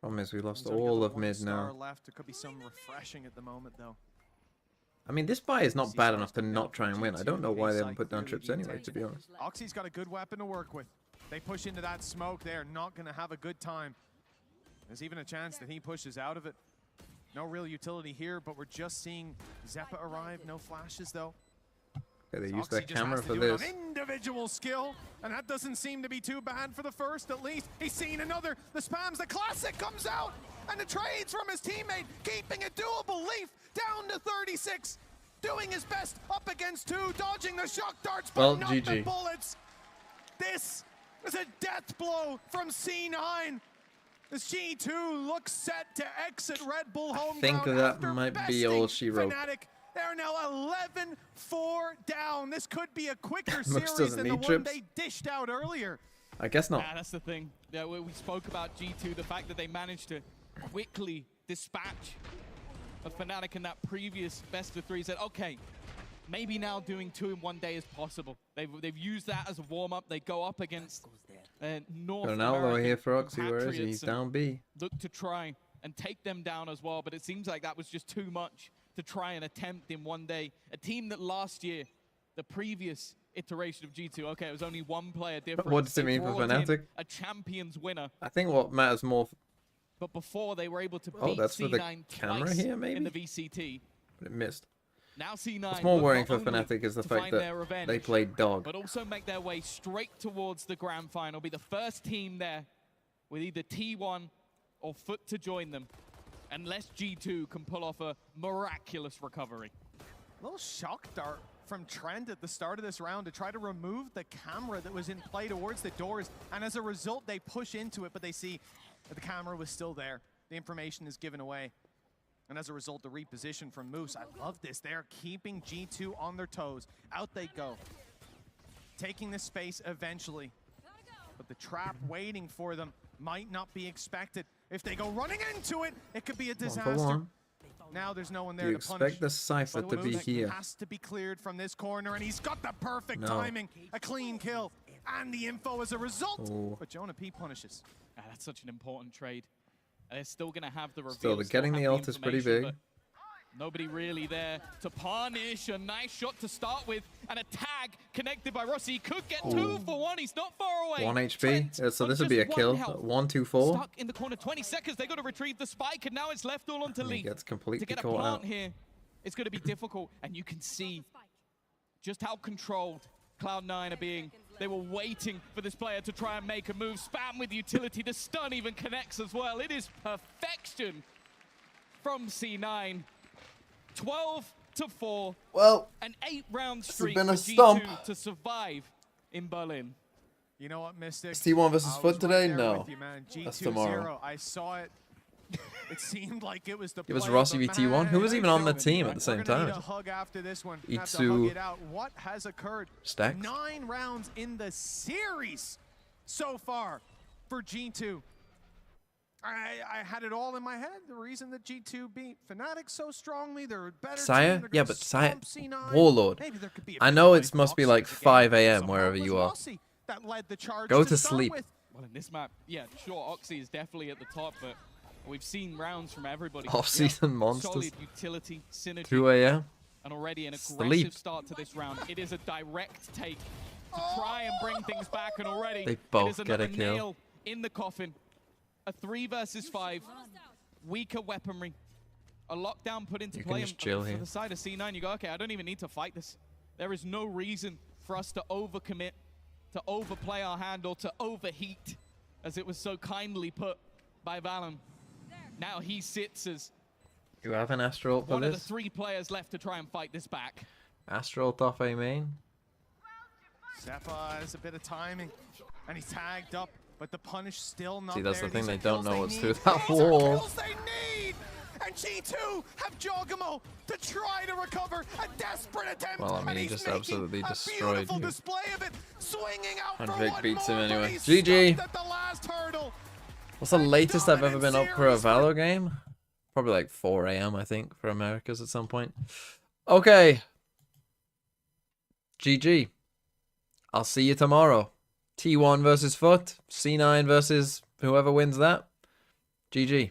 Problem is we lost He's only got all the of one mid star now. left. There could be some refreshing at the moment, though. I mean, this buy is not See bad stars enough to coming not out try from and win. I G2. don't know why they haven't A-side put down clearly trips being anyway, to be honest. Oxy's got a good weapon to work with. They push into that smoke. They are not going to have a good time. There's even a chance that he pushes out of it. No real utility here, but we're just seeing Zeppa arrive. No flashes, though. Okay, they use Oxy their just camera has to for do it on this. individual skill, and that doesn't seem to be too bad for the first, at least. He's seen another. The spams, the classic comes out, and the trades from his teammate, keeping it doable. Leaf down to 36, doing his best up against 2, dodging the shock darts, but Well, not the GG. bullets. This is a death blow from C9. This G2 looks set to exit Red Bull home think ground that after might be besting all she wrote. Fnatic. They're now 11-4 down. This could be a quicker Moose series doesn't than the need one trips. they dished out earlier. I guess not. Yeah, that's the thing. Yeah, we spoke about G2, the fact that they managed to quickly dispatch a Fnatic in that previous best of 3. Said, okay, maybe now doing 2 in 1 day is possible. They've used that as a warm-up. They go up against North Got an outlaw American here for Oxy. Where is he? compatriots He's and down B. look to try and take them down as well, but it seems like that was just too much to try and attempt in 1 day. A team that last year, the previous iteration of G2, okay, it was only 1 player difference. what does it They mean for brought in Fnatic? a champions winner, I think what matters more, but before they were able to Oh, beat that's for the C9 camera twice here, in maybe? the VCT. but it missed. Now C9 What's more look worrying not for only Fnatic is the to fact find that their revenge, they played dog. but also make their way straight towards the grand final, be the first team there with either T1 or Foot to join them, unless G2 can pull off a miraculous recovery. Little shock dart from Trent at the start of this round to try to remove the camera that was in play towards the doors, and as a result they push into it, but they see that the camera was still there. The information is given away, and as a result the reposition from Moose. I love this. They're keeping G2 on their toes. Out they go, taking the space eventually, but the trap waiting for them might not be expected. If they go running into it, it could be a 1 for disaster. 1. Now there's no one Do there you to punish. expect the Cypher But to be Moose here? has to be cleared from this corner, and he's got the perfect No. timing. A clean kill, and the info as a result. Ooh. But Jonah P punishes. Ah, that's such an important trade. They're still going to have the reveal. Still, getting have the ult is pretty information, big. but nobody really there to punish. A nice shot to start with, and a tag connected by Rossi. He could get 2 for 1. He's not far away. 1 HP. Trent So on this would just be a 1 kill. health. 1, 2, 4. Stuck in the corner. 20 seconds. They got to retrieve the spike, and now it's left all onto And he Leaf. gets To completely get a caught plant out. here, it's going to be difficult, and you can see just how controlled Cloud9 are being, they were waiting for this player to try and make a move. Spam with utility, the stun even connects as well. It is perfection from C9. 12-4. Well, an 8-round this has streak been for a stump. G2 to survive in Berlin. You know what, Mystic? T1 versus I Foot was today? there No. with you, man. That's G2 tomorrow. 0. I saw it. It seemed like it was the It was play, Rossi but v T1. Who was man, even on the we're team at the same gonna need time? a hug after this one. Itsu, Have to hug it out. What has occurred? Stacks. 9 rounds in the series so far for G2. I had it all in my head. The reason that G2 beat Fnatic so strongly, they're a better Sire? team. They're Yeah, gonna but Sire... stomp C9. Warlord. Maybe there could be a I big know fight it for must be Oxy like at the game. 5 a.m. Somehow wherever it was you are. Rossi that led the charge Go to to start sleep. with. Well, in this map, yeah, sure, Oxy is definitely at the top, but we've seen rounds from everybody. Off-season monsters. Solid utility, synergy, 2 a.m. and already an aggressive Sleep. start to this round. It is a direct take to try and bring things back, and already They it both is get a another kill. nail in the coffin. A 3 versus 5, weaker weaponry, a lockdown put into You can play. just And chill for here. the side of C9, you go, okay, I don't even need to fight this. There is no reason for us to overcommit, to overplay our hand, or to overheat, as it was so kindly put by Valen. Now he sits as You have an Astral for one of the this? 3 players left to try and fight this back. Astral off A main? Seppa has a bit of timing, and he's tagged up, but the punish still not See, that's there. the thing, These they are don't kills know they what's need. through that These are wall. kills they need! And G2 have Jogamo to try to recover a desperate attempt. Well, I mean, and he he's just making absolutely a destroyed beautiful you. display of it, swinging out And for Vic one beats him more, but anyway. he's GG. stopped at the last hurdle. What's the latest I've ever been up for a Dominant Valor game? Probably like 4 a.m. I think for Americas at some point. Okay. GG. I'll see you tomorrow. T1 versus Foot. C9 versus whoever wins that. GG.